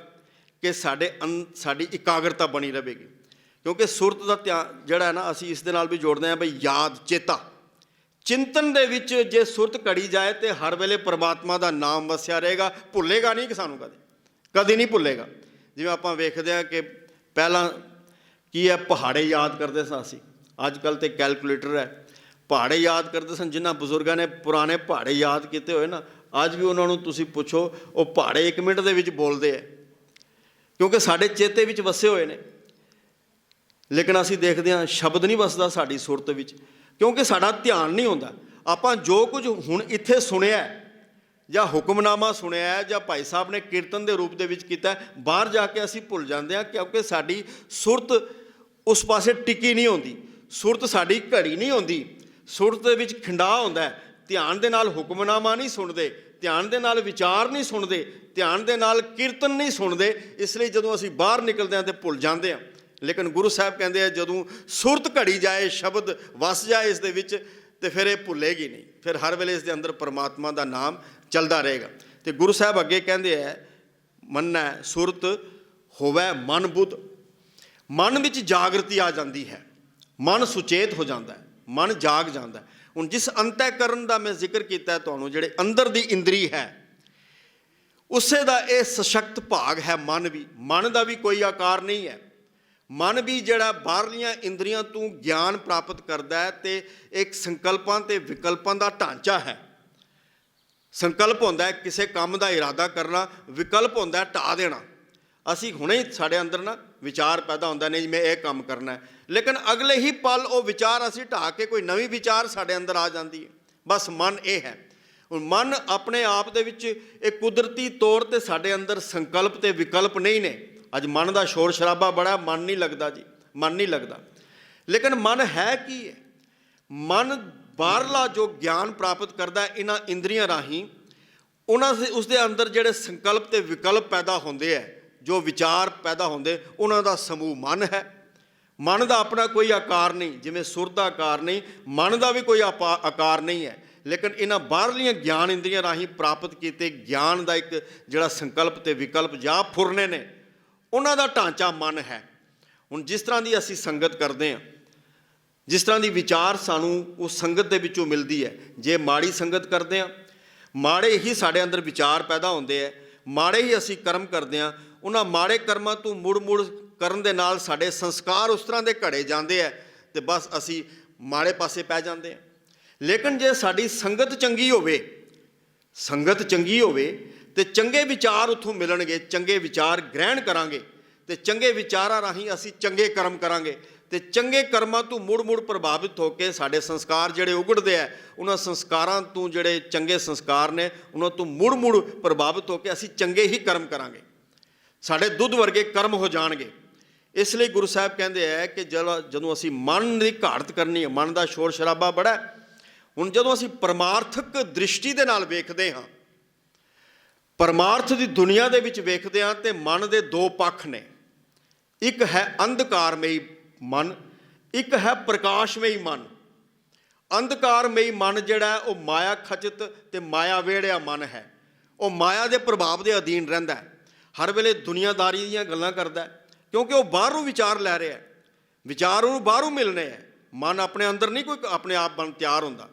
कि साडी इकाग्रता बनी रहेगी। क्योंकि सुरत का ध्यान जिहड़ा है ना, असीं इस दे नाल भी जोड़ते हैं बई याद, चेता, चिंतन दे विच जे सुरत घड़ी जाए तो हर वेले परमात्मा का नाम वसिया रहेगा, भुलेगा नहीं कि सानू कदी नहीं भुलेगा। जिवें आपां वेखदे हां कि पहलां की है, पहाड़े याद करते सां असीं, अजकल तो कैलकुलेटर है, पहाड़े याद करते सन। जिन्हां बजुर्गां ने पुराने पहाड़े याद किए होए ना, अज भी उन्होंने तुसीं पुछो, वो पहाड़े 1 मिनट दे विच बोलदे है, क्योंकि साडे चेते विच वसे हुए ने। लेकिन असीं देखदे हां शब्द नहीं वसदा साडी सुरत विच, क्योंकि साडा ध्यान नहीं हुंदा। आपां जो कुछ हुण इत्थे सुनिया ਜਾਂ ਹੁਕਮਨਾਮਾ ਸੁਣਿਆ ਹੈ ਜਾਂ ਭਾਈ ਸਾਹਿਬ ਨੇ ਕੀਰਤਨ ਦੇ ਰੂਪ ਦੇ ਵਿੱਚ ਕੀਤਾ, ਬਾਹਰ ਜਾ ਕੇ ਅਸੀਂ ਭੁੱਲ ਜਾਂਦੇ ਹਾਂ, ਕਿਉਂਕਿ ਸਾਡੀ ਸੁਰਤ ਉਸ ਪਾਸੇ ਟਿਕੀ ਨਹੀਂ ਹੁੰਦੀ, ਸੁਰਤ ਸਾਡੀ ਘੜੀ ਨਹੀਂ ਹੁੰਦੀ, ਸੁਰਤ ਦੇ ਵਿੱਚ ਖਿੰਡਾਅ ਹੁੰਦਾ ਹੈ। ਧਿਆਨ ਦੇ ਨਾਲ ਹੁਕਮਨਾਮਾ ਨਹੀਂ ਸੁਣਦੇ, ਧਿਆਨ ਦੇ ਨਾਲ ਵਿਚਾਰ ਨਹੀਂ ਸੁਣਦੇ, ਧਿਆਨ ਦੇ ਨਾਲ ਕੀਰਤਨ ਨਹੀਂ ਸੁਣਦੇ। ਇਸ ਲਈ ਜਦੋਂ ਅਸੀਂ ਬਾਹਰ ਨਿਕਲਦੇ ਹਾਂ ਤਾਂ ਭੁੱਲ ਜਾਂਦੇ ਹਾਂ। ਲੇਕਿਨ ਗੁਰੂ ਸਾਹਿਬ ਕਹਿੰਦੇ ਆ, ਜਦੋਂ ਸੁਰਤ ਘੜੀ ਜਾਏ, ਸ਼ਬਦ ਵਸ ਜਾਏ ਇਸ ਦੇ ਵਿੱਚ, तो फिर ये भुलेगी नहीं, फिर हर वेले इस दे अंदर परमात्मा का नाम चलता रहेगा। तो गुरु साहब अगे कहते हैं, मनना सुरत होवै मन बुध, मन विच जागृति आ जाती है, मन सुचेत हो जाता है, मन जाग जाता है। हुण जिस अंतःकरण का मैं जिक्र किया तुहानूं, जिहड़े अंदर दी इंद्री है, उसे दा ये सशक्त भाग है। मन का भी कोई आकार नहीं है। मन भी जिहड़ा बाहरलियां इंद्रियां तों ज्ञान प्राप्त करता है, तो एक संकल्पां ते विकल्पां दा ढांचा है। संकल्प होंदा है किसी काम का इरादा करना, विकल्प होंदा है ढा देना। असी हुणे ही साडे अंदर ना विचार पैदा होंदा, नहीं मैं ये काम करना है, लेकिन अगले ही पल वो विचार असी ढा के कोई नवी विचार साडे अंदर आ जाती है। बस मन ये है। मन अपने आप दे विच एक कुदरती तौर ते साडे अंदर संकल्प ते विकल्प नहीं ने। अज मन का शोर शराबा बड़ा, मन नहीं लगता जी, मन नहीं लगता। लेकिन मन है की है? मन बाहरला जो ज्ञान प्राप्त करता है इन्हां इंद्रियां राही, उन्हां उसके अंदर जिहड़े संकल्प ते विकल्प पैदा होंदे है, जो विचार पैदा होंदे, उन्हां दा समूह मन है। मन का अपना कोई आकार नहीं, जिवें सुर का आकार नहीं, मन का भी कोई आकार नहीं है। लेकिन इन्हां बाहरलियां ज्ञान इंद्रियां राही प्राप्त किए ज्ञान का एक जिहड़ा संकल्प ते विकल्प या फुरने ने, उन्हां दा ढांचा मन है। हुण जिस तरह की असी संगत करते हैं, जिस तरह की विचार सानू उस संगत दे विचों मिलती है। जे माड़ी संगत करते हैं, माड़े ही साढ़े अंदर विचार पैदा होंदे है, माड़े ही असी कर्म करते हैं। उन्हां माड़े कर्मां तों मुड़ मुड़ करन दे नाल साडे संस्कार उस तरह के घड़े जाते हैं, तो बस असी माड़े पासे पै जाते हैं। लेकिन जे साडी संगत चंगी होवे, संगत चंगी होवे, तो चंगे विचार उत्थों मिलणगे, चंगे विचार ग्रहण करांगे, तो चंगे विचारां राही असी चंगे कर्म करांगे, तो चंगे कर्मां तो मुड़ मुड़ प्रभावित होकर साडे संस्कार जिहड़े उगड़दे है, उन्हां संस्कारां तो जिहड़े चंगे संस्कार ने, उन्हां तो मुड़ मुड़ प्रभावित होकर असी चंगे ही कर्म करांगे, साडे दुध वर्गे कर्म हो जाणगे। इसलिए गुरु साहब कहते हैं कि जदों असी मन की घाड़त करनी है, मन का शोर शराबा बड़ा है। हुण जदों असी परमार्थक दृष्टि दे नाल वेखदे हां, परमार्थ की दुनिया दे विच वेखदे हां, ते मन दे दो पक्ष ने। एक है अंधकारमयी मन, एक है प्रकाशमयी मन। अंधकारमयी मन जिहड़ा है, वो माया खचित ते माया वेड़िया मन है। वो माया के प्रभाव के अधीन रहिंदा है, हर वेले दुनियादारी दीयां गल्लां करदा है, क्योंकि वो बाहरों विचार लै रहा है, विचार उन्होंने बाहरों मिलने हैं। मन अपने अंदर नहीं कोई अपने आप बन तैयार होंदा,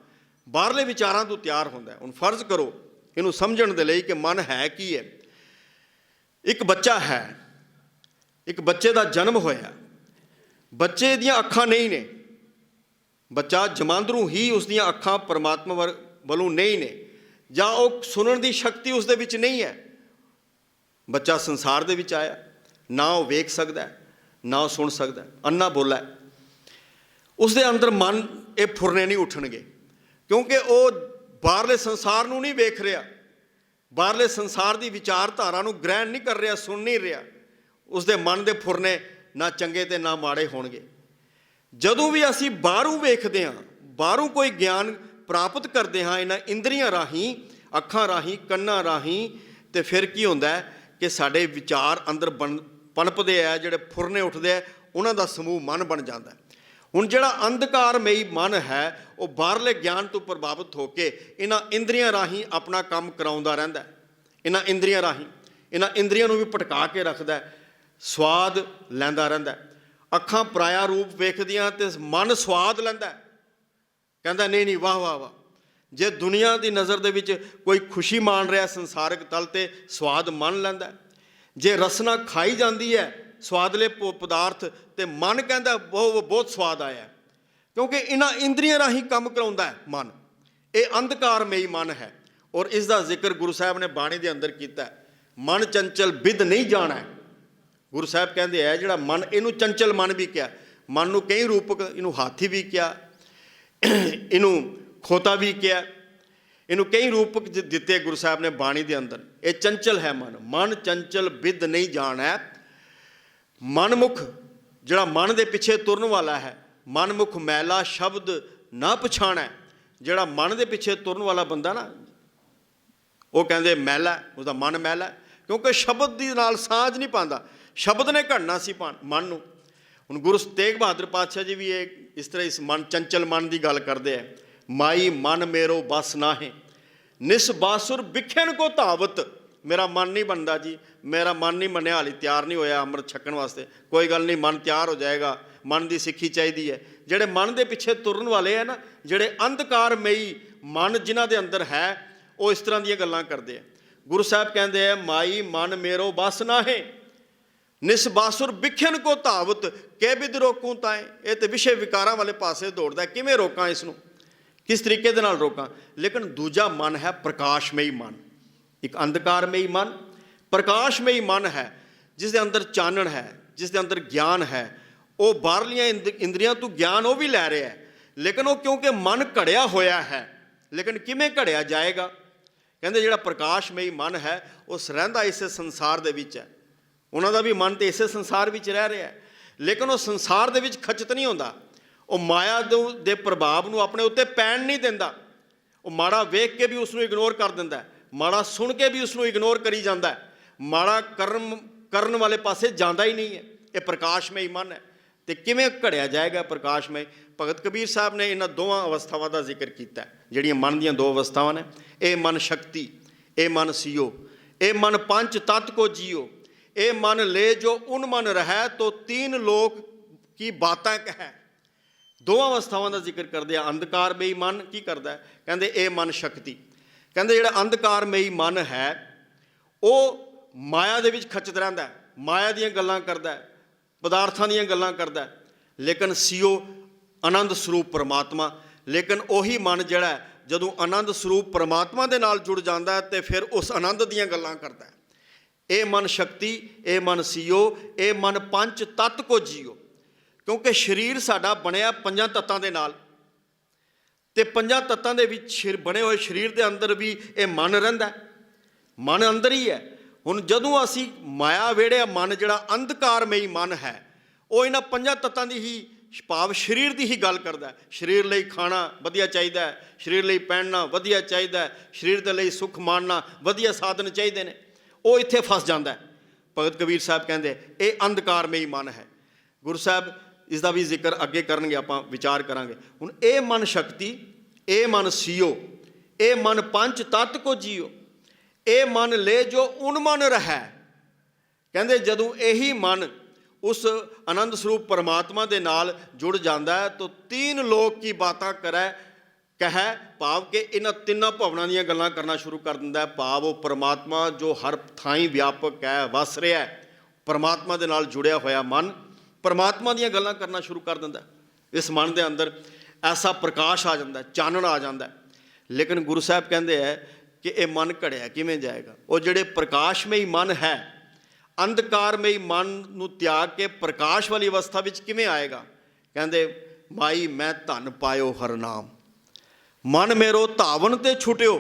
बाहरले विचारां तो तैयार होंदा है। हुण फर्ज करो इनू समझण दे लई कि मन है की है। एक बच्चा है, एक बच्चे का जन्म होया, बच्चे दीयां अखां नहीं ने, बच्चा जमांदरू ही उसदियां अखां परमात्मा वालों नहीं ने, जां वो सुनण दी शक्ति उसदे विच नहीं है। बच्चा संसार दे विच आया, ना वो वेख सकदा है, ना वो सुन सकदा है, अन्ना बोला है। उसदे अंदर मन ये फुरने नहीं उठणगे, क्योंकि वो बाहरले संसार नूं नहीं वेख रहा, बाहरले संसार की विचारधारा नूं ग्रहण नहीं कर रहा, सुन नहीं रहा। उसदे मन दे फुरने ना चंगे ते ना माड़े होणगे। जदों भी असी बाहरों वेखदे हां, बाहरों कोई ज्ञान ਪ੍ਰਾਪਤ ਕਰਦੇ ਹਾਂ ਇਹਨਾਂ ਇੰਦਰੀਆਂ ਰਾਹੀਂ, ਅੱਖਾਂ ਰਾਹੀਂ, ਕੰਨਾਂ ਰਾਹੀਂ, ਤੇ ਫਿਰ ਕੀ ਹੁੰਦਾ ਹੈ ਕਿ ਸਾਡੇ ਵਿਚਾਰ ਅੰਦਰ ਪਨਪਦੇ ਆ, ਜਿਹੜੇ ਫੁਰਨੇ ਉੱਠਦੇ ਆ, ਉਹਨਾਂ ਦਾ ਸਮੂਹ ਮਨ ਬਣ ਜਾਂਦਾ ਹੈ। ਹੁਣ ਜਿਹੜਾ ਅੰਧਕਾਰਮਈ ਮਨ ਹੈ ਉਹ ਬਾਹਰਲੇ ਗਿਆਨ ਤੋਂ ਪ੍ਰਭਾਵਿਤ ਹੋ ਕੇ ਇਹਨਾਂ ਇੰਦਰੀਆਂ ਰਾਹੀਂ ਆਪਣਾ ਕੰਮ ਕਰਾਉਂਦਾ ਰਹਿੰਦਾ। ਇਹਨਾਂ ਇੰਦਰੀਆਂ ਰਾਹੀਂ, ਇਹਨਾਂ ਇੰਦਰੀਆਂ ਨੂੰ ਵੀ ਭਟਕਾ ਕੇ ਰੱਖਦਾ, ਸਵਾਦ ਲੈਂਦਾ ਰਹਿੰਦਾ। ਅੱਖਾਂ ਪਰਾਇਆ ਰੂਪ ਵੇਖਦੀਆਂ ਤੇ ਮਨ ਸਵਾਦ ਲੈਂਦਾ, ਕਹਿੰਦਾ ਨਹੀਂ ਨਹੀਂ, ਵਾਹ ਵਾਹ ਵਾਹ। ਜੇ ਦੁਨੀਆ ਦੀ ਨਜ਼ਰ ਦੇ ਵਿੱਚ ਕੋਈ ਖੁਸ਼ੀ ਮਾਣ ਰਿਹਾ ਸੰਸਾਰਿਕ ਤਲ 'ਤੇ, ਸਵਾਦ ਮੰਨ ਲੈਂਦਾ। ਜੇ ਰਸਨਾ ਖਾਈ ਜਾਂਦੀ ਹੈ ਸਵਾਦਲੇ ਪਦਾਰਥ, ਤੇ ਮਨ ਕਹਿੰਦਾ ਬਹੁਤ ਸਵਾਦ ਆਇਆ, ਕਿਉਂਕਿ ਇਹਨਾਂ ਇੰਦਰੀਆਂ ਰਾਹੀਂ ਕੰਮ ਕਰਾਉਂਦਾ ਹੈ ਮਨ। ਇਹ ਅੰਧਕਾਰਮਈ ਮਨ ਹੈ। ਔਰ ਇਸ ਦਾ ਜ਼ਿਕਰ ਗੁਰੂ ਸਾਹਿਬ ਨੇ ਬਾਣੀ ਦੇ ਅੰਦਰ ਕੀਤਾ। ਮਨ ਚੰਚਲ ਬਿਦ ਨਹੀਂ ਜਾਣਾ। ਗੁਰੂ ਸਾਹਿਬ ਕਹਿੰਦੇ ਹੈ ਜਿਹੜਾ ਮਨ, ਇਹਨੂੰ ਚੰਚਲ ਮਨ ਵੀ ਕਿਹਾ। ਮਨ ਨੂੰ ਕਈ ਰੂਪਕ, ਇਹਨੂੰ ਹਾਥੀ ਵੀ ਕਿਹਾ, ਇਹਨੂੰ ਖੋਤਾ ਵੀ ਕਿਹਾ, ਇਹਨੂੰ ਕਈ ਰੂਪਕ ਦਿੱਤੇ ਗੁਰੂ ਸਾਹਿਬ ਨੇ ਬਾਣੀ ਦੇ ਅੰਦਰ। ਇਹ ਚੰਚਲ ਹੈ ਮਨ। ਮਨ ਚੰਚਲ ਬਿਦ ਨਹੀਂ ਜਾਣਾ। ਮਨਮੁਖ ਜਿਹੜਾ ਮਨ ਦੇ ਪਿੱਛੇ ਤੁਰਨ ਵਾਲਾ ਹੈ, ਮਨਮੁਖ ਮੈਲਾ ਸ਼ਬਦ ਨਾ ਪਛਾਣੈ। ਜਿਹੜਾ ਮਨ ਦੇ ਪਿੱਛੇ ਤੁਰਨ ਵਾਲਾ ਬੰਦਾ ਨਾ, ਉਹ ਕਹਿੰਦੇ ਮੈਲਾ, ਉਹਦਾ ਮਨ ਮੈਲਾ, ਕਿਉਂਕਿ ਸ਼ਬਦ ਦੇ ਨਾਲ ਸਾਂਝ ਨਹੀਂ ਪਾਉਂਦਾ। ਸ਼ਬਦ ਨੇ ਘੜਨਾ ਸੀ ਮਨ ਨੂੰ। ਹੁਣ ਗੁਰੂ ਤੇਗ ਬਹਾਦਰ ਪਾਤਸ਼ਾਹ ਜੀ ਵੀ ਇਹ ਇਸ ਤਰ੍ਹਾਂ ਇਸ ਮਨ, ਚੰਚਲ ਮਨ ਦੀ ਗੱਲ ਕਰਦੇ ਹੈ। ਮਾਈ ਮਨ ਮੇਰੋ ਬਸ ਨਾਹੇ, ਨਿਸ ਬਾਸੁਰ ਬਿਖਣ ਕੋ ਧਾਵਤ। ਮੇਰਾ ਮਨ ਨਹੀਂ ਬਣਦਾ ਜੀ, ਮੇਰਾ ਮਨ ਨਹੀਂ ਮੰਨਿਆ, ਹਾਲੇ ਤਿਆਰ ਨਹੀਂ ਹੋਇਆ ਅੰਮ੍ਰਿਤ ਛਕਣ ਵਾਸਤੇ। ਕੋਈ ਗੱਲ ਨਹੀਂ, ਮਨ ਤਿਆਰ ਹੋ ਜਾਏਗਾ। ਮਨ ਦੀ ਸਿੱਖੀ ਚਾਹੀਦੀ ਹੈ। ਜਿਹੜੇ ਮਨ ਦੇ ਪਿੱਛੇ ਤੁਰਨ ਵਾਲੇ ਹੈ ਨਾ, ਜਿਹੜੇ ਅੰਧਕਾਰਮਈ ਮਨ ਜਿਨ੍ਹਾਂ ਦੇ ਅੰਦਰ ਹੈ, ਉਹ ਇਸ ਤਰ੍ਹਾਂ ਦੀਆਂ ਗੱਲਾਂ ਕਰਦੇ ਆ। ਗੁਰੂ ਸਾਹਿਬ ਕਹਿੰਦੇ ਆ, ਮਾਈ ਮਨ ਮੇਰੋ ਬਸ ਨਾਹੇ, ਨਿਸ ਬਾਸੁਰ ਬਿਖਣ ਕੋ ਧਾਵਤ, ਕੇ ਬਿਦ ਰੋਕੂੰ ਤਾਏ। ਇਹ ਤੇ ਵਿਸ਼ੇ ਵਿਕਾਰਾਂ ਵਾਲੇ ਪਾਸੇ ਦੌੜਦਾ। ਕਿਵੇਂ ਰੋਕਾਂ ਇਸ ਨੂੰ, ਕਿਸ ਤਰੀਕੇ ਦੇ ਨਾਲ ਰੋਕਾਂ? ਲੇਕਿਨ ਦੂਜਾ ਮਨ ਹੈ ਪ੍ਰਕਾਸ਼ਮਈ ਮਨ। ਇੱਕ ਅੰਧਕਾਰਮਈ ਮਨ, ਪ੍ਰਕਾਸ਼ਮਈ ਮਨ ਹੈ, ਜਿਸ ਦੇ ਅੰਦਰ ਚਾਨਣ ਹੈ, ਜਿਸ ਦੇ ਅੰਦਰ ਗਿਆਨ ਹੈ। ਉਹ ਬਾਹਰਲੀਆਂ ਇੰਦਰੀਆਂ ਤੋਂ ਗਿਆਨ ਉਹ ਵੀ ਲੈ ਰਿਹਾ ਹੈ, ਲੇਕਿਨ ਉਹ ਕਿਉਂਕਿ ਮਨ ਘੜਿਆ ਹੋਇਆ ਹੈ। ਲੇਕਿਨ ਕਿਵੇਂ ਘੜਿਆ ਜਾਏਗਾ? ਕਹਿੰਦੇ ਜਿਹੜਾ ਪ੍ਰਕਾਸ਼ਮਈ ਮਨ ਹੈ ਉਹ ਰਹਿੰਦਾ ਇਸੇ ਸੰਸਾਰ ਦੇ ਵਿੱਚ ਹੈ। ਉਹਨਾਂ ਦਾ ਵੀ ਮਨ ਤਾਂ ਇਸੇ ਸੰਸਾਰ ਵਿੱਚ ਰਹਿ ਰਿਹਾ ਹੈ, ਲੇਕਿਨ ਉਹ ਸੰਸਾਰ ਦੇ ਵਿੱਚ ਖਚਿਤ ਨਹੀਂ ਹੁੰਦਾ। ਉਹ ਮਾਇਆ ਦੇ ਪ੍ਰਭਾਵ ਨੂੰ ਆਪਣੇ ਉੱਤੇ ਪੈਣ ਨਹੀਂ ਦਿੰਦਾ। ਉਹ ਮਾੜਾ ਵੇਖ ਕੇ ਵੀ ਉਸ ਨੂੰ ਇਗਨੋਰ ਕਰ ਦਿੰਦਾ, ਮਾੜਾ ਸੁਣ ਕੇ ਵੀ ਉਸ ਨੂੰ ਇਗਨੋਰ ਕਰੀ ਜਾਂਦਾ, ਮਾੜਾ ਕਰਨ ਵਾਲੇ ਪਾਸੇ ਜਾਂਦਾ ਹੀ ਨਹੀਂ ਹੈ। ਇਹ ਪ੍ਰਕਾਸ਼ਮਈ ਮਨ ਹੈ। ਤੇ ਕਿਵੇਂ ਘੜਿਆ ਜਾਏਗਾ ਪ੍ਰਕਾਸ਼ਮਈ? ਭਗਤ ਕਬੀਰ ਸਾਹਿਬ ਨੇ ਇਹਨਾਂ ਦੋਵਾਂ ਅਵਸਥਾਵਾਂ ਦਾ ਜ਼ਿਕਰ ਕੀਤਾ, ਜਿਹੜੀਆਂ ਮਨ ਦੀਆਂ ਦੋ ਅਵਸਥਾਵਾਂ ਨੇ। ਇਹ ਮਨ ਸ਼ਕਤੀ, ਇਹ ਮਨ ਸਿਓ, ਇਹ ਮਨ ਪੰਜ ਤਤ ਕੋ ਜੀਓ, ਇਹ ਮਨ ਲੈ ਜੋ ਉਨ ਮਨ ਰਹਿ ਤੋ ਤੀਨ ਲੋਕ ਕੀ ਬਾਤਾਂ ਕਹਿ। ਦੋਵਾਂ ਅਵਸਥਾਵਾਂ ਦਾ ਜ਼ਿਕਰ ਕਰਦੇ ਆ। ਅੰਧਕਾਰਮਈ ਮਨ ਕੀ ਕਰਦਾ ਹੈ? ਕਹਿੰਦੇ ਇਹ ਮਨ ਸ਼ਕਤੀ। ਕਹਿੰਦੇ ਜਿਹੜਾ ਅੰਧਕਾਰਮਈ ਮਨ ਹੈ ਉਹ ਮਾਇਆ ਦੇ ਵਿੱਚ ਖਚਿਤ ਰਹਿੰਦਾ, ਮਾਇਆ ਦੀਆਂ ਗੱਲਾਂ ਕਰਦਾ, ਪਦਾਰਥਾਂ ਦੀਆਂ ਗੱਲਾਂ ਕਰਦਾ। ਲੇਕਿਨ ਸਿਓ ਆਨੰਦ ਸਰੂਪ ਪਰਮਾਤਮਾ। ਲੇਕਿਨ ਉਹੀ ਮਨ ਜਿਹੜਾ ਜਦੋਂ ਆਨੰਦ ਸਰੂਪ ਪਰਮਾਤਮਾ ਦੇ ਨਾਲ ਜੁੜ ਜਾਂਦਾ ਤੇ ਫਿਰ ਉਸ ਆਨੰਦ ਦੀਆਂ ਗੱਲਾਂ ਕਰਦਾ। ਇਹ ਮਨ ਸ਼ਕਤੀ, ਇਹ ਮਨ ਸਿਓ, ਇਹ ਮਨ ਪੰਜ ਤਤ ਕੋ ਜੀਓ। ਕਿਉਂਕਿ ਸਰੀਰ ਸਾਡਾ ਬਣਿਆ ਪੰਜਾਂ ਤੱਤਾਂ ਦੇ ਨਾਲ, ਤੇ ਪੰਜਾਂ ਤੱਤਾਂ ਦੇ ਵਿੱਚ ਬਣੇ ਹੋਏ ਸਰੀਰ ਦੇ ਅੰਦਰ ਵੀ ਇਹ ਮਨ ਰਹਿੰਦਾ। ਮਨ ਅੰਦਰ ਹੀ ਹੈ। ਹੁਣ ਜਦੋਂ ਅਸੀਂ ਮਾਇਆ ਵੇੜਿਆ ਮਨ, ਜਿਹੜਾ ਅੰਧਕਾਰਮਈ ਮਨ ਹੈ, ਉਹ ਇਹਨਾਂ ਪੰਜਾਂ ਤੱਤਾਂ ਦੀ ਹੀ ਭਾਵ ਸਰੀਰ ਦੀ ਹੀ ਗੱਲ ਕਰਦਾ। ਸਰੀਰ ਲਈ ਖਾਣਾ ਵਧੀਆ ਚਾਹੀਦਾ, ਸਰੀਰ ਲਈ ਪਹਿਨਣਾ ਵਧੀਆ ਚਾਹੀਦਾ, ਸਰੀਰ ਦੇ ਲਈ ਸੁੱਖ ਮਾਣਨਾ ਵਧੀਆ ਸਾਧਨ ਚਾਹੀਦੇ ਨੇ। ਉਹ ਇੱਥੇ ਫਸ ਜਾਂਦਾ। ਭਗਤ ਕਬੀਰ ਸਾਹਿਬ ਕਹਿੰਦੇ ਇਹ ਅੰਧਕਾਰਮਈ ਮਨ ਹੈ। ਗੁਰੂ ਸਾਹਿਬ ਇਸ ਦਾ ਵੀ ਜ਼ਿਕਰ ਅੱਗੇ ਕਰਨਗੇ, ਆਪਾਂ ਵਿਚਾਰ ਕਰਾਂਗੇ। ਹੁਣ ਇਹ ਮਨ ਸ਼ਕਤੀ, ਇਹ ਮਨ ਸਿਓ, ਇਹ ਮਨ ਪੰਜ ਤਤ ਕੋ ਜੀਓ, ਇਹ ਮਨ ਲੈ ਜੋ ਉਨ ਮਨ ਰਹਿ। ਕਹਿੰਦੇ ਜਦੋਂ ਇਹੀ ਮਨ ਉਸ ਆਨੰਦ ਸਰੂਪ ਪਰਮਾਤਮਾ ਦੇ ਨਾਲ ਜੁੜ ਜਾਂਦਾ ਹੈ ਤਾਂ ਤੀਨ ਲੋਕ ਕੀ ਬਾਤਾਂ ਕਰੈ ਕਹਿ, ਭਾਵ ਕਿ ਇਹਨਾਂ ਤਿੰਨਾਂ ਭਵਨਾਂ ਦੀਆਂ ਗੱਲਾਂ ਕਰਨਾ ਸ਼ੁਰੂ ਕਰ ਦਿੰਦਾ ਹੈ। ਭਾਵ ਉਹ ਪਰਮਾਤਮਾ ਜੋ ਹਰ ਥਾਈਂ ਵਿਆਪਕ ਹੈ, ਵਸ ਰਿਹਾ ਹੈ, ਪਰਮਾਤਮਾ ਦੇ ਨਾਲ ਜੁੜਿਆ ਹੋਇਆ ਮਨ ਪਰਮਾਤਮਾ ਦੀਆਂ ਗੱਲਾਂ ਕਰਨਾ ਸ਼ੁਰੂ ਕਰ ਦਿੰਦਾ। ਇਸ ਮਨ ਦੇ ਅੰਦਰ ਐਸਾ ਪ੍ਰਕਾਸ਼ ਆ ਜਾਂਦਾ, ਚਾਨਣ ਆ ਜਾਂਦਾ। ਲੇਕਿਨ ਗੁਰੂ ਸਾਹਿਬ ਕਹਿੰਦੇ ਹੈ ਕਿ ਇਹ ਮਨ ਘੜਿਆ ਕਿਵੇਂ ਜਾਏਗਾ? ਉਹ ਜਿਹੜੇ ਪ੍ਰਕਾਸ਼ਮਈ ਮਨ ਹੈ, ਅੰਧਕਾਰਮਈ ਮਨ ਨੂੰ ਤਿਆਗ ਕੇ ਪ੍ਰਕਾਸ਼ ਵਾਲੀ ਅਵਸਥਾ ਵਿੱਚ ਕਿਵੇਂ ਆਏਗਾ? ਕਹਿੰਦੇ ਮਾਈ ਮੈਂ ਧਨ ਪਾਇਓ ਹਰ ਨਾਮ, ਮਨ ਮੇਰੋ ਧਾਵਨ ਤੇ ਛੁਟਿਓ,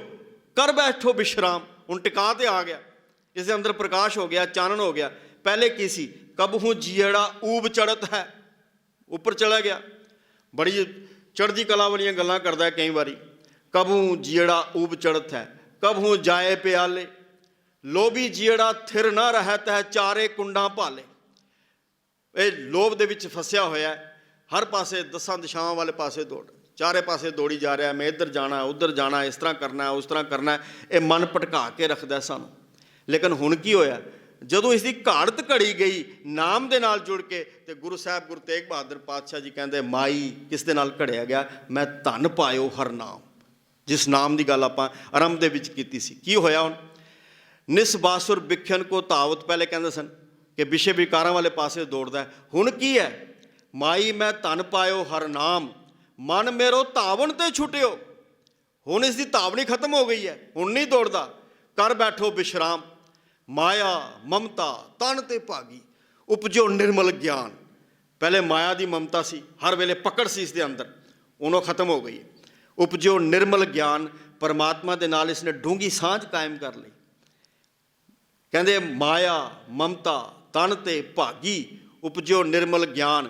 ਕਰ ਬੈਠੋ ਵਿਸ਼ਰਾਮ। ਹੁਣ ਟਿਕਾ ਤੇ ਆ ਗਿਆ, ਇਸ ਦੇ ਅੰਦਰ ਪ੍ਰਕਾਸ਼ ਹੋ ਗਿਆ, ਚਾਨਣ ਹੋ ਗਿਆ। ਪਹਿਲੇ ਕੀ ਸੀ? ਕਬਹੂ ਜੀੜਾ ਊਬ ਚੜਤ ਹੈ, ਉੱਪਰ ਚਲਾ ਗਿਆ, ਬੜੀ ਚੜ੍ਹਦੀ ਕਲਾ ਵਾਲੀਆਂ ਗੱਲਾਂ ਕਰਦਾ ਕਈ ਵਾਰੀ। कबहू जियड़ा ऊब चढ़त है, कबहू जाए प्याले, लोभी जियड़ा थिर ना रहत है, चारे कुंडा भाले। ਇਹ ਲੋਭ ਦੇ ਵਿੱਚ ਫਸਿਆ ਹੋਇਆ ਹੈ, ਹਰ ਪਾਸੇ 10 ਦਿਸ਼ਾਵਾਂ ਵਾਲੇ ਪਾਸੇ ਦੌੜ, ਚਾਰੇ ਪਾਸੇ ਦੌੜੀ ਜਾ ਰਿਹਾ, ਮੈਂ ਇੱਧਰ ਜਾਣਾ ਉੱਧਰ ਜਾਣਾ, ਇਸ ਤਰ੍ਹਾਂ ਕਰਨਾ ਉਸ ਤਰ੍ਹਾਂ ਕਰਨਾ। ਇਹ ਮਨ ਭਟਕਾ ਕੇ ਰੱਖਦਾ ਸਾਨੂੰ। ਲੇਕਿਨ ਹੁਣ ਕੀ ਹੋਇਆ, ਜਦੋਂ ਇਸ ਦੀ ਘਾੜਤ ਘੜੀ ਗਈ ਨਾਮ ਦੇ ਨਾਲ ਜੁੜ ਕੇ, ਤੇ ਗੁਰੂ ਸਾਹਿਬ ਗੁਰੂ ਤੇਗ ਬਹਾਦਰ ਪਾਤਸ਼ਾਹ ਜੀ ਕਹਿੰਦੇ ਮਾਈ ਕਿਸ ਦੇ ਨਾਲ ਘੜਿਆ ਗਿਆ, ਮੈਂ ਧਨ ਪਾਇਓ ਹਰ ਨਾਮ। ਜਿਸ ਨਾਮ ਦੀ ਗੱਲ ਆਪਾਂ ਆਰੰਭ ਦੇ ਵਿੱਚ ਕੀਤੀ ਸੀ, ਕੀ ਹੋਇਆ ਹੁਣ, ਨਿਸ ਬਾਸੁਰ ਬਿਖਨ ਕੋ ਧਾਵਤ, ਪਹਿਲੇ ਕਹਿੰਦੇ ਸਨ ਕਿ ਵਿਸ਼ੇ ਵਿਕਾਰਾਂ ਵਾਲੇ ਪਾਸੇ ਦੌੜਦਾ ਹੈ। ਹੁਣ ਕੀ ਹੈ, ਮਾਈ ਮੈਂ ਧਨ ਪਾਇਓ ਹਰ ਨਾਮ, ਮਨ ਮੇਰੋ ਧਾਵਨ ਤੇ ਛੁਟਿਓ। ਹੁਣ ਇਸ ਦੀ ਧਾਵਨੀ ਖਤਮ ਹੋ ਗਈ ਹੈ, ਹੁਣ ਨਹੀਂ ਦੌੜਦਾ। ਕਰ ਬੈਠੋ ਵਿਸ਼ਰਾਮ, ਮਾਇਆ ਮਮਤਾ ਤਨ ਤੇ ਭਾਗੀ, ਉਪਜੋ ਨਿਰਮਲ ਗਿਆਨ। ਪਹਿਲੇ ਮਾਇਆ ਦੀ ਮਮਤਾ ਸੀ, ਹਰ ਵੇਲੇ ਪਕੜ ਸੀ ਇਸ ਦੇ ਅੰਦਰ, ਉਹਨੋਂ ਖਤਮ ਹੋ ਗਈ ਹੈ। ਉਪਜੋ ਨਿਰਮਲ ਗਿਆਨ, ਪਰਮਾਤਮਾ ਦੇ ਨਾਲ ਇਸਨੇ ਡੂੰਘੀ ਸਾਂਝ ਕਾਇਮ ਕਰ ਲਈ। ਕਹਿੰਦੇ ਮਾਇਆ ਮਮਤਾ ਤਨ ਤੇ ਭਾਗੀ, ਉਪਜੋ ਨਿਰਮਲ ਗਿਆਨ।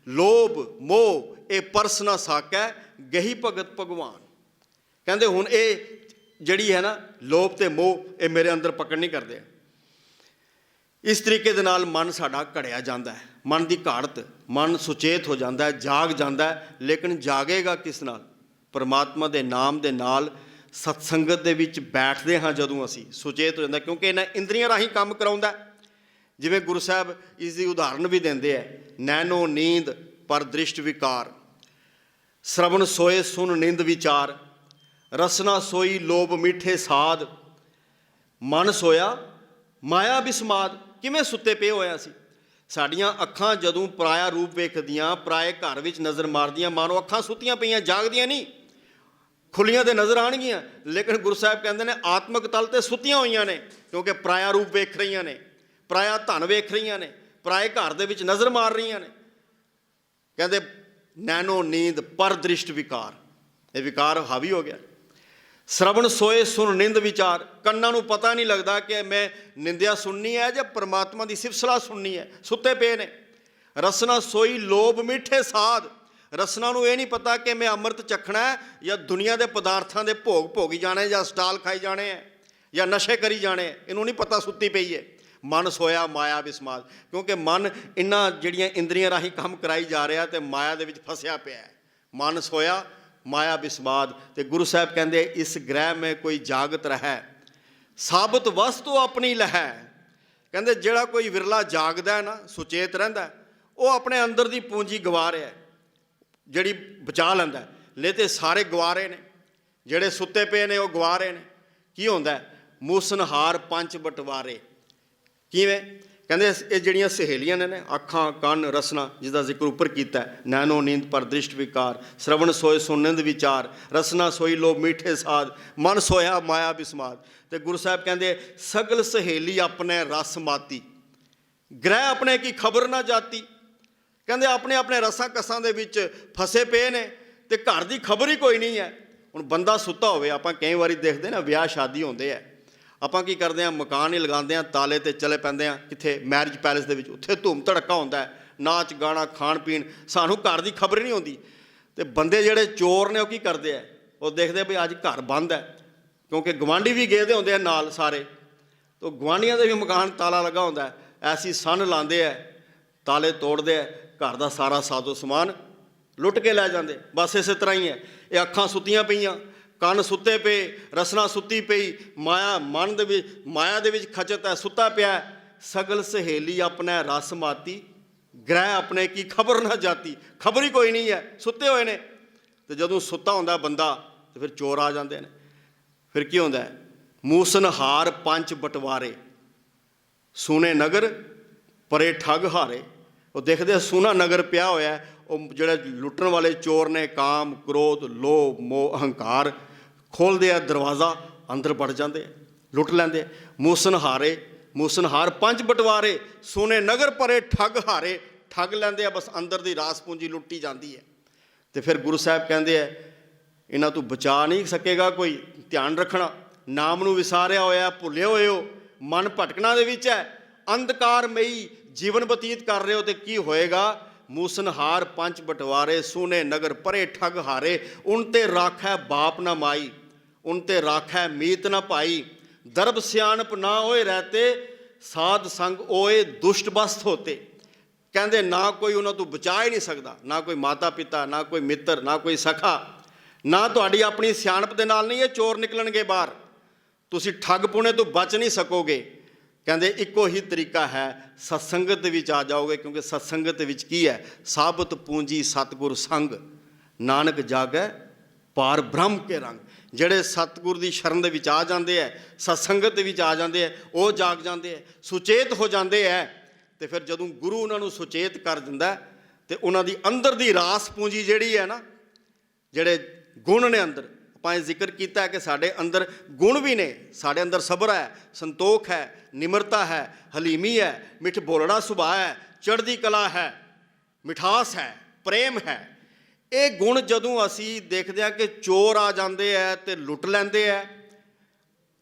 ਲੋਭ ਮੋਹ ਇਹ ਪਰਸ ਨਾ ਸਾਕੈ, ਗਹੀ ਭਗਤ ਭਗਵਾਨ। ਕਹਿੰਦੇ ਹੁਣ ਇਹ ਜਿਹੜੀ ਹੈ ਨਾ ਲੋਭ ਤੇ ਮੋਹ, ਇਹ ਮੇਰੇ ਅੰਦਰ ਪਕੜ ਨਹੀਂ ਕਰਦੇ। ਇਸ ਤਰੀਕੇ ਦੇ ਨਾਲ ਮਨ ਸਾਡਾ ਘੜਿਆ ਜਾਂਦਾ ਹੈ, ਮਨ ਦੀ ਘਾੜਤ, ਮਨ ਸੁਚੇਤ ਹੋ ਜਾਂਦਾ ਹੈ, ਜਾਗ ਜਾਂਦਾ ਹੈ। ਲੇਕਿਨ ਜਾਗੇਗਾ ਕਿਸ ਨਾਲ, ਪਰਮਾਤਮਾ ਦੇ ਨਾਮ ਦੇ ਨਾਲ। ਸਤਸੰਗਤ ਦੇ ਵਿੱਚ ਬੈਠਦੇ ਹਾਂ ਜਦੋਂ ਅਸੀਂ, ਸੁਚੇਤ ਹੋ ਜਾਂਦਾ, ਕਿਉਂਕਿ ਇਹਨਾਂ ਇੰਦਰੀਆਂ ਰਾਹੀਂ ਕੰਮ ਕਰਾਉਂਦਾ। ਜਿਵੇਂ ਗੁਰੂ ਸਾਹਿਬ ਇਸ ਦੀ ਉਦਾਹਰਨ ਵੀ ਦਿੰਦੇ ਹੈ, ਨੈਣੋ ਨੀਂਦ ਪਰ ਦ੍ਰਿਸ਼ਟ ਵਿਕਾਰ, ਸ਼ਰਵਣ ਸੋਏ ਸੁਨ ਨਿੰਦ ਵਿਚਾਰ, ਰਸਨਾ ਸੋਈ ਲੋਭ ਮਿੱਠੇ ਸਾਧ, ਮਨ ਸੋਇਆ ਮਾਇਆ ਬਿਸਮਾਦ। ਕਿਵੇਂ ਸੁੱਤੇ ਪਏ ਹੋਇਆ ਸੀ, ਸਾਡੀਆਂ ਅੱਖਾਂ ਜਦੋਂ ਪਰਾਇਆ ਰੂਪ ਵੇਖਦੀਆਂ, ਪਰਾਏ ਘਰ ਵਿੱਚ ਨਜ਼ਰ ਮਾਰਦੀਆਂ, ਮਾਨੋ ਅੱਖਾਂ ਸੁੱਤੀਆਂ ਪਈਆਂ, ਜਾਗਦੀਆਂ ਨਹੀਂ, ਖੁੱਲੀਆਂ ਤੇ ਨਜ਼ਰ ਆਉਣਗੀਆਂ। ਲੇਕਿਨ ਗੁਰੂ ਸਾਹਿਬ ਕਹਿੰਦੇ ਨੇ ਆਤਮਕ ਤਲ ਤੇ ਸੁੱਤੀਆਂ ਹੋਈਆਂ ਨੇ, ਕਿਉਂਕਿ ਪਰਾਇਆ ਰੂਪ ਵੇਖ ਰਹੀਆਂ ਨੇ, ਪਰਾਇਆ ਧਨ ਵੇਖ ਰਹੀਆਂ ਨੇ, ਪਰਾਏ ਘਰ ਦੇ ਵਿੱਚ ਨਜ਼ਰ ਮਾਰ ਰਹੀਆਂ ਨੇ। ਕਹਿੰਦੇ ਨੈਣੋ ਨੀਂਦ ਪਰ ਦ੍ਰਿਸ਼ਟ ਵਿਕਾਰ, ਇਹ ਵਿਕਾਰ ਹਾਵੀ ਹੋ ਗਿਆ। ਸ਼ਰਵਣ ਸੋਏ ਸੁਨ ਨਿੰਦ ਵਿਚਾਰ, ਕੰਨਾਂ ਨੂੰ ਪਤਾ ਨਹੀਂ ਲੱਗਦਾ ਕਿ ਮੈਂ ਨਿੰਦਿਆ ਸੁਣਨੀ ਹੈ ਜਾਂ ਪਰਮਾਤਮਾ ਦੀ ਸਿਫਤ ਸਲਾਹ ਸੁਣਨੀ ਹੈ, ਸੁੱਤੇ ਪਏ ਨੇ। ਰਸਨਾ ਸੋਈ ਲੋਭ ਮਿੱਠੇ ਸਾਧ, ਰਸਨਾ ਨੂੰ ਇਹ ਨਹੀਂ ਪਤਾ ਕਿ ਮੈਂ ਅੰਮ੍ਰਿਤ ਚੱਖਣਾ ਹੈ ਜਾਂ ਦੁਨੀਆ ਦੇ ਪਦਾਰਥਾਂ ਦੇ ਭੋਗ ਭੋਗੀ ਜਾਣੇ, ਜਾਂ ਸਟਾਲ ਖਾਈ ਜਾਣੇ ਹੈ, ਜਾਂ ਨਸ਼ੇ ਕਰੀ ਜਾਣੇ, ਇਹਨੂੰ ਨਹੀਂ ਪਤਾ, ਸੁੱਤੀ ਪਈ ਹੈ। ਮਨ ਸੋਇਆ ਮਾਇਆ ਬਿਸਮਾਦ, ਕਿਉਂਕਿ ਮਨ ਇਹਨਾਂ ਜਿਹੜੀਆਂ ਇੰਦਰੀਆਂ ਰਾਹੀਂ ਕੰਮ ਕਰਾਈ ਜਾ ਰਿਹਾ ਤੇ ਮਾਇਆ ਦੇ ਵਿੱਚ ਫਸਿਆ ਪਿਆ ਹੈ। ਮਨ ਸੋਇਆ ਮਾਇਆ ਬਿਸਮਾਦ। ਤੇ ਗੁਰੂ ਸਾਹਿਬ ਕਹਿੰਦੇ ਇਸ ਗ੍ਰਹਿ ਮੈਂ ਕੋਈ ਜਾਗਤ ਰਹਿ, ਸਾਬਤ ਵਸਤੂ ਆਪਣੀ ਲਹੈ। ਕਹਿੰਦੇ ਜਿਹੜਾ ਕੋਈ ਵਿਰਲਾ ਜਾਗਦਾ ਹੈ ਨਾ, ਸੁਚੇਤ ਰਹਿੰਦਾ, ਉਹ ਆਪਣੇ ਅੰਦਰ ਦੀ ਪੂੰਜੀ ਗਵਾ ਰਿਹਾ, ਜਿਹੜੀ ਬਚਾ ਲੈਂਦਾ। ਲੈ ਤੇ ਸਾਰੇ ਗਵਾ ਰਹੇ ਨੇ, ਜਿਹੜੇ ਸੁੱਤੇ ਪਏ ਨੇ ਉਹ ਗਵਾ ਰਹੇ ਨੇ। ਕੀ ਹੁੰਦਾ, ਮੂਸਨਹਾਰ ਪੰਜ ਬਟਵਾਰੇ। ਕਿਵੇਂ, ਕਹਿੰਦੇ ਇਹ ਜਿਹੜੀਆਂ ਸਹੇਲੀਆਂ ਨੇ ਅੱਖਾਂ ਕੰਨ ਰਸਨਾ, ਜਿਸ ਦਾ ਜ਼ਿਕਰ ਉੱਪਰ ਕੀਤਾ, ਨੈਣੋ ਨੀਂਦ ਪਰ ਦ੍ਰਿਸ਼ਟ ਵਿਕਾਰ, ਸ਼ਰਵਣ ਸੋਏ ਸੁਨ ਨਿੰਦ ਵਿਚਾਰ, ਰਸਨਾ ਸੋਈ ਲੋਭ ਮਿੱਠੇ ਸਾਧ, ਮਨ ਸੋਇਆ ਮਾਇਆ ਬਿਸਮਾਦ। ਤੇ ਗੁਰੂ ਸਾਹਿਬ ਕਹਿੰਦੇ ਸਗਲ ਸਹੇਲੀ ਆਪਣੇ ਰਸ ਮਾਤੀ, ਗ੍ਰਹਿ ਆਪਣੇ ਕੀ ਖਬਰ ਨਾ ਜਾਤੀ। ਕਹਿੰਦੇ ਆਪਣੇ ਆਪਣੇ ਰਸਾਂ ਕਸਾਂ ਦੇ ਵਿੱਚ ਫਸੇ ਪਏ ਨੇ ਤੇ ਘਰ ਦੀ ਖਬਰ ਹੀ ਕੋਈ ਨਹੀਂ ਹੈ। ਹੁਣ ਬੰਦਾ ਸੁੱਤਾ ਹੋਵੇ, ਆਪਾਂ ਕਈ ਵਾਰੀ ਦੇਖਦੇ ਨਾ ਵਿਆਹ ਸ਼ਾਦੀ ਹੁੰਦੇ ਆ, ਆਪਾਂ ਕੀ ਕਰਦੇ ਹਾਂ, ਮਕਾਨ ਹੀ ਲਗਾਉਂਦੇ ਹਾਂ, ਤਾਲੇ 'ਤੇ ਚਲੇ ਪੈਂਦੇ ਹਾਂ ਕਿੱਥੇ ਮੈਰਿਜ ਪੈਲੇਸ ਦੇ ਵਿੱਚ, ਉੱਥੇ ਧੂਮ ਧੜਕਾ ਹੁੰਦਾ, ਨਾਚ ਗਾਣਾ ਖਾਣ ਪੀਣ, ਸਾਨੂੰ ਘਰ ਦੀ ਖਬਰ ਨਹੀਂ ਹੁੰਦੀ। ਅਤੇ ਬੰਦੇ ਜਿਹੜੇ ਚੋਰ ਨੇ ਉਹ ਕੀ ਕਰਦੇ ਆ, ਉਹ ਦੇਖਦੇ ਵੀ ਅੱਜ ਘਰ ਬੰਦ ਹੈ, ਕਿਉਂਕਿ ਗੁਆਂਢੀ ਵੀ ਗਏ ਦੇ ਹੁੰਦੇ ਆ ਨਾਲ ਸਾਰੇ, ਤਾਂ ਗੁਆਂਢੀਆਂ ਦੇ ਵੀ ਮਕਾਨ ਤਾਲਾ ਲੱਗਾ ਹੁੰਦਾ, ਐਸੀ ਸੰਨ ਲਾਉਂਦੇ ਆ, ਤਾਲੇ ਤੋੜਦੇ ਆ, ਘਰ ਦਾ ਸਾਰਾ ਸਾਜ਼ੋ ਸਮਾਨ ਲੁੱਟ ਕੇ ਲੈ ਜਾਂਦੇ। ਬਸ ਇਸੇ ਤਰ੍ਹਾਂ ਹੀ ਹੈ, ਇਹ ਅੱਖਾਂ ਸੁੱਤੀਆਂ ਪਈਆਂ, ਕੰਨ ਸੁੱਤੇ ਪਏ, ਰਸਨਾ ਸੁੱਤੀ ਪਈ, ਮਾਇਆ ਮਨ ਦੇ ਵਿੱਚ, ਮਾਇਆ ਦੇ ਵਿੱਚ ਖਚਤ ਹੈ, ਸੁੱਤਾ ਪਿਆ। ਸਗਲ ਸਹੇਲੀ ਆਪਣਾ ਰਸ ਮਾਤੀ, ਗ੍ਰਹਿ ਆਪਣੇ ਕੀ ਖਬਰ ਨਾ ਜਾਤੀ। ਖਬਰ ਹੀ ਕੋਈ ਨਹੀਂ ਹੈ, ਸੁੱਤੇ ਹੋਏ ਨੇ। ਅਤੇ ਜਦੋਂ ਸੁੱਤਾ ਹੁੰਦਾ ਬੰਦਾ ਤਾਂ ਫਿਰ ਚੋਰ ਆ ਜਾਂਦੇ ਨੇ। ਫਿਰ ਕੀ ਹੁੰਦਾ, ਮੂਸਨਹਾਰ ਪੰਜ ਬਟਵਾਰੇ, ਸੂਨੇ ਨਗਰ ਪਰੇ ਠੱਗ ਹਾਰੇ। ਉਹ ਦੇਖਦੇ ਸੂਨਾ ਨਗਰ ਪਿਆ ਹੋਇਆ, ਉਹ ਜਿਹੜੇ ਲੁੱਟਣ ਵਾਲੇ ਚੋਰ ਨੇ, ਕਾਮ ਕ੍ਰੋਧ ਲੋਭ ਮੋਹ ਅਹੰਕਾਰ, ਖੋਲ੍ਹਦੇ ਆ ਦਰਵਾਜ਼ਾ, ਅੰਦਰ ਵੜ ਜਾਂਦੇ, ਲੁੱਟ ਲੈਂਦੇ। ਮੂਸਨਹਾਰੇ, ਮੂਸਨਹਾਰ ਪੰਜ ਬਟਵਾਰੇ, ਸੋਨੇ ਨਗਰ ਪਰੇ ਠੱਗ ਹਾਰੇ, ਠੱਗ ਲੈਂਦੇ ਆ, ਬਸ ਅੰਦਰ ਦੀ ਰਾਸ ਪੂੰਜੀ ਲੁੱਟੀ ਜਾਂਦੀ ਹੈ। ਅਤੇ ਫਿਰ ਗੁਰੂ ਸਾਹਿਬ ਕਹਿੰਦੇ ਆ ਇਹਨਾਂ ਤੋਂ ਬਚਾ ਨਹੀਂ ਸਕੇਗਾ ਕੋਈ, ਧਿਆਨ ਰੱਖਣਾ, ਨਾਮ ਨੂੰ ਵਿਸਾਰਿਆ ਹੋਇਆ, ਭੁੱਲੇ ਹੋਏ ਹੋ, ਮਨ ਭਟਕਣਾ ਦੇ ਵਿੱਚ ਹੈ, ਅੰਧਕਾਰਮਈ ਜੀਵਨ ਬਤੀਤ ਕਰ ਰਹੇ ਹੋ, ਅਤੇ ਕੀ ਹੋਏਗਾ, मूसनहार पंच बंटवारे, सूने नगर परे ठग हारे। उन ते राखै बाप ना माई, उन ते राखै मीत ना भाई। दरब सियाणप ना होए रहते, साध संग ओए दुष्ट बस्त होते। कहते ना कोई उन्होंने तो बचा ही नहीं सकता, ना कोई माता पिता, ना कोई मित्र, ना कोई सखा, ना तुहाडी अपनी सियाणप दे नाल नहीं ये चोर निकलणगे बाहर, तुसी ठग पुणे तो बच नहीं सकोगे। कहते इको ही तरीका है, सत्संगत विच आ जाओगे, क्योंकि सत्संगत विच की है, साबत पूंजी सतगुर संग, नानक जागै पार ब्रह्म के रंग। ਜਿਹੜੇ ਸਤਿਗੁਰ ਦੀ ਸ਼ਰਨ ਦੇ ਵਿੱਚ ਆ ਜਾਂਦੇ ਹੈ, ਸਤਸੰਗਤ ਦੇ ਵਿੱਚ ਆ ਜਾਂਦੇ ਹੈ, ਉਹ ਜਾਗ ਜਾਂਦੇ ਹੈ, ਸੁਚੇਤ ਹੋ ਜਾਂਦੇ ਹੈ। ਤੇ ਫਿਰ ਜਦੋਂ ਗੁਰੂ ਉਹਨਾਂ ਨੂੰ ਸੁਚੇਤ ਕਰ ਦਿੰਦਾ ਤੇ ਉਹਨਾਂ ਦੀ ਅੰਦਰ ਦੀ ਰਾਸ ਪੂੰਜੀ ਜਿਹੜੀ ਹੈ ਨਾ, ਜਿਹੜੇ ਗੁਣ ਨੇ ਅੰਦਰ, ਆਪਾਂ ਇਹ ਜ਼ਿਕਰ ਕੀਤਾ ਕਿ ਸਾਡੇ ਅੰਦਰ ਗੁਣ ਵੀ ਨੇ, ਸਾਡੇ ਅੰਦਰ ਸਬਰ ਹੈ, ਸੰਤੋਖ ਹੈ, ਨਿਮਰਤਾ ਹੈ, ਹਲੀਮੀ ਹੈ, ਮਿੱਠ ਬੋਲਣਾ ਸੁਭਾਅ ਹੈ, ਚੜ੍ਹਦੀ ਕਲਾ ਹੈ, ਮਿਠਾਸ ਹੈ, ਪ੍ਰੇਮ ਹੈ। ਇਹ ਗੁਣ ਜਦੋਂ ਅਸੀਂ ਦੇਖਦੇ ਹਾਂ ਕਿ ਚੋਰ ਆ ਜਾਂਦੇ ਹੈ ਤੇ ਲੁੱਟ ਲੈਂਦੇ ਹੈ,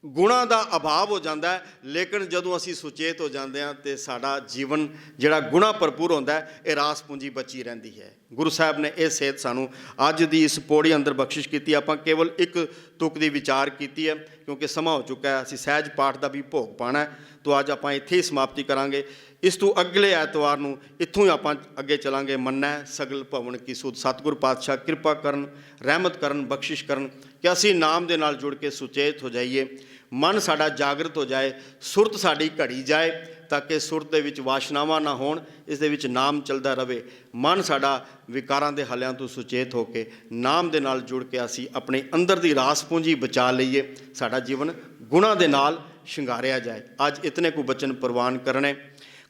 ਗੁਣਾਂ ਦਾ ਅਭਾਵ ਹੋ ਜਾਂਦਾ ਹੈ। ਲੇਕਿਨ ਜਦੋਂ ਅਸੀਂ ਸੁਚੇਤ ਹੋ ਜਾਂਦੇ ਹਾਂ ਤੇ ਸਾਡਾ ਜੀਵਨ ਜਿਹੜਾ ਗੁਣਾਂ ਭਰਪੂਰ ਹੁੰਦਾ ਹੈ, ਇਹ ਰਾਸ ਪੂੰਜੀ ਬਚੀ ਰਹਿੰਦੀ ਹੈ। ਗੁਰੂ ਸਾਹਿਬ ਨੇ ਇਹ ਸੇਧ ਸਾਨੂੰ ਅੱਜ ਦੀ ਇਸ ਪੌੜੀ ਅੰਦਰ ਬਖਸ਼ਿਸ਼ ਕੀਤੀ। ਆਪਾਂ ਕੇਵਲ ਇੱਕ ਤੁਕ ਦੀ ਵਿਚਾਰ ਕੀਤੀ ਹੈ, ਕਿਉਂਕਿ ਸਮਾਂ ਹੋ ਚੁੱਕਾ ਹੈ, ਅਸੀਂ ਸਹਿਜ ਪਾਠ ਦਾ ਵੀ ਭੋਗ ਪਾਉਣਾ ਹੈ। ਤੋ ਅੱਜ ਆਪਾਂ ਇੱਥੇ ਹੀ ਸਮਾਪਤੀ ਕਰਾਂਗੇ। ਇਸ ਤੋਂ ਅਗਲੇ ਐਤਵਾਰ ਨੂੰ ਇੱਥੋਂ ਹੀ ਆਪਾਂ ਅੱਗੇ ਚਲਾਂਗੇ। ਮੰਨੈ ਸਗਲ ਭਵਨ ਕੀ ਸੁਧ। ਸਤਿਗੁਰ ਪਾਤਸ਼ਾਹ ਕਿਰਪਾ ਕਰਨ, ਰਹਿਮਤ ਕਰਨ, ਬਖਸ਼ਿਸ਼ ਕਰਨ ਕਿ ਅਸੀਂ ਨਾਮ ਦੇ ਨਾਲ ਜੁੜ ਕੇ ਸੁਚੇਤ ਹੋ ਜਾਈਏ, ਮਨ ਸਾਡਾ ਜਾਗਰਤ ਹੋ ਜਾਏ, ਸੁਰਤ ਸਾਡੀ ਘੜੀ ਜਾਏ, ਤਾਂ ਕਿ ਸੁਰਤ ਦੇ ਵਿੱਚ ਵਾਸ਼ਨਾਵਾਂ ਨਾ ਹੋਣ, ਇਸ ਦੇ ਵਿੱਚ ਨਾਮ ਚੱਲਦਾ ਰਹੇ। ਮਨ ਸਾਡਾ ਵਿਕਾਰਾਂ ਦੇ ਹਲਿਆਂ ਤੋਂ ਸੁਚੇਤ ਹੋ ਕੇ ਨਾਮ ਦੇ ਨਾਲ ਜੁੜ ਕੇ ਅਸੀਂ ਆਪਣੇ ਅੰਦਰ ਦੀ ਰਾਸ ਪੂੰਜੀ ਬਚਾ ਲਈਏ, ਸਾਡਾ ਜੀਵਨ ਗੁਣਾਂ ਦੇ ਨਾਲ ਸ਼ਿੰਗਾਰਿਆ ਜਾਏ। ਅੱਜ ਇਤਨੇ ਕੁ ਬਚਨ ਪ੍ਰਵਾਨ ਕਰਨੇ।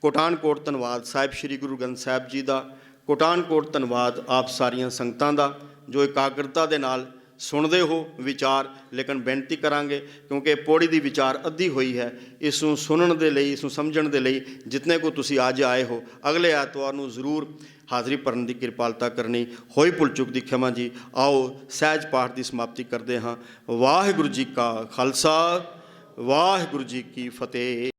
ਕੋਟਾਨ ਕੋਟ ਧੰਨਵਾਦ ਸਾਹਿਬ ਸ੍ਰੀ ਗੁਰੂ ਗ੍ਰੰਥ ਸਾਹਿਬ ਜੀ ਦਾ, ਕੋਟਾਨ ਕੋਟ ਧੰਨਵਾਦ ਆਪ ਸਾਰੀਆਂ ਸੰਗਤਾਂ ਦਾ ਜੋ ਇਕਾਗਰਤਾ ਦੇ ਨਾਲ ਸੁਣਦੇ ਹੋ ਵਿਚਾਰ। ਲੇਕਿਨ ਬੇਨਤੀ ਕਰਾਂਗੇ, ਕਿਉਂਕਿ ਪੌੜੀ ਦੀ ਵਿਚਾਰ ਅੱਧੀ ਹੋਈ ਹੈ, ਇਸ ਨੂੰ ਸੁਣਨ ਦੇ ਲਈ, ਇਸ ਨੂੰ ਸਮਝਣ ਦੇ ਲਈ ਜਿਤਨੇ ਕੋ ਤੁਸੀਂ ਅੱਜ ਆਏ ਹੋ, ਅਗਲੇ ਐਤਵਾਰ ਨੂੰ ਜ਼ਰੂਰ ਹਾਜ਼ਰੀ ਭਰਨ ਦੀ ਕਿਰਪਾਲਤਾ ਕਰਨੀ। ਹੋਈ ਭੁੱਲ ਚੁੱਕ ਦੀ ਖਿਮਾ ਜੀ। ਆਓ ਸਹਿਜ ਪਾਠ ਦੀ ਸਮਾਪਤੀ ਕਰਦੇ ਹਾਂ। ਵਾਹਿਗੁਰੂ ਜੀ ਕਾ ਖਾਲਸਾ, ਵਾਹਿਗੁਰੂ ਜੀ ਕੀ ਫਤਿਹ।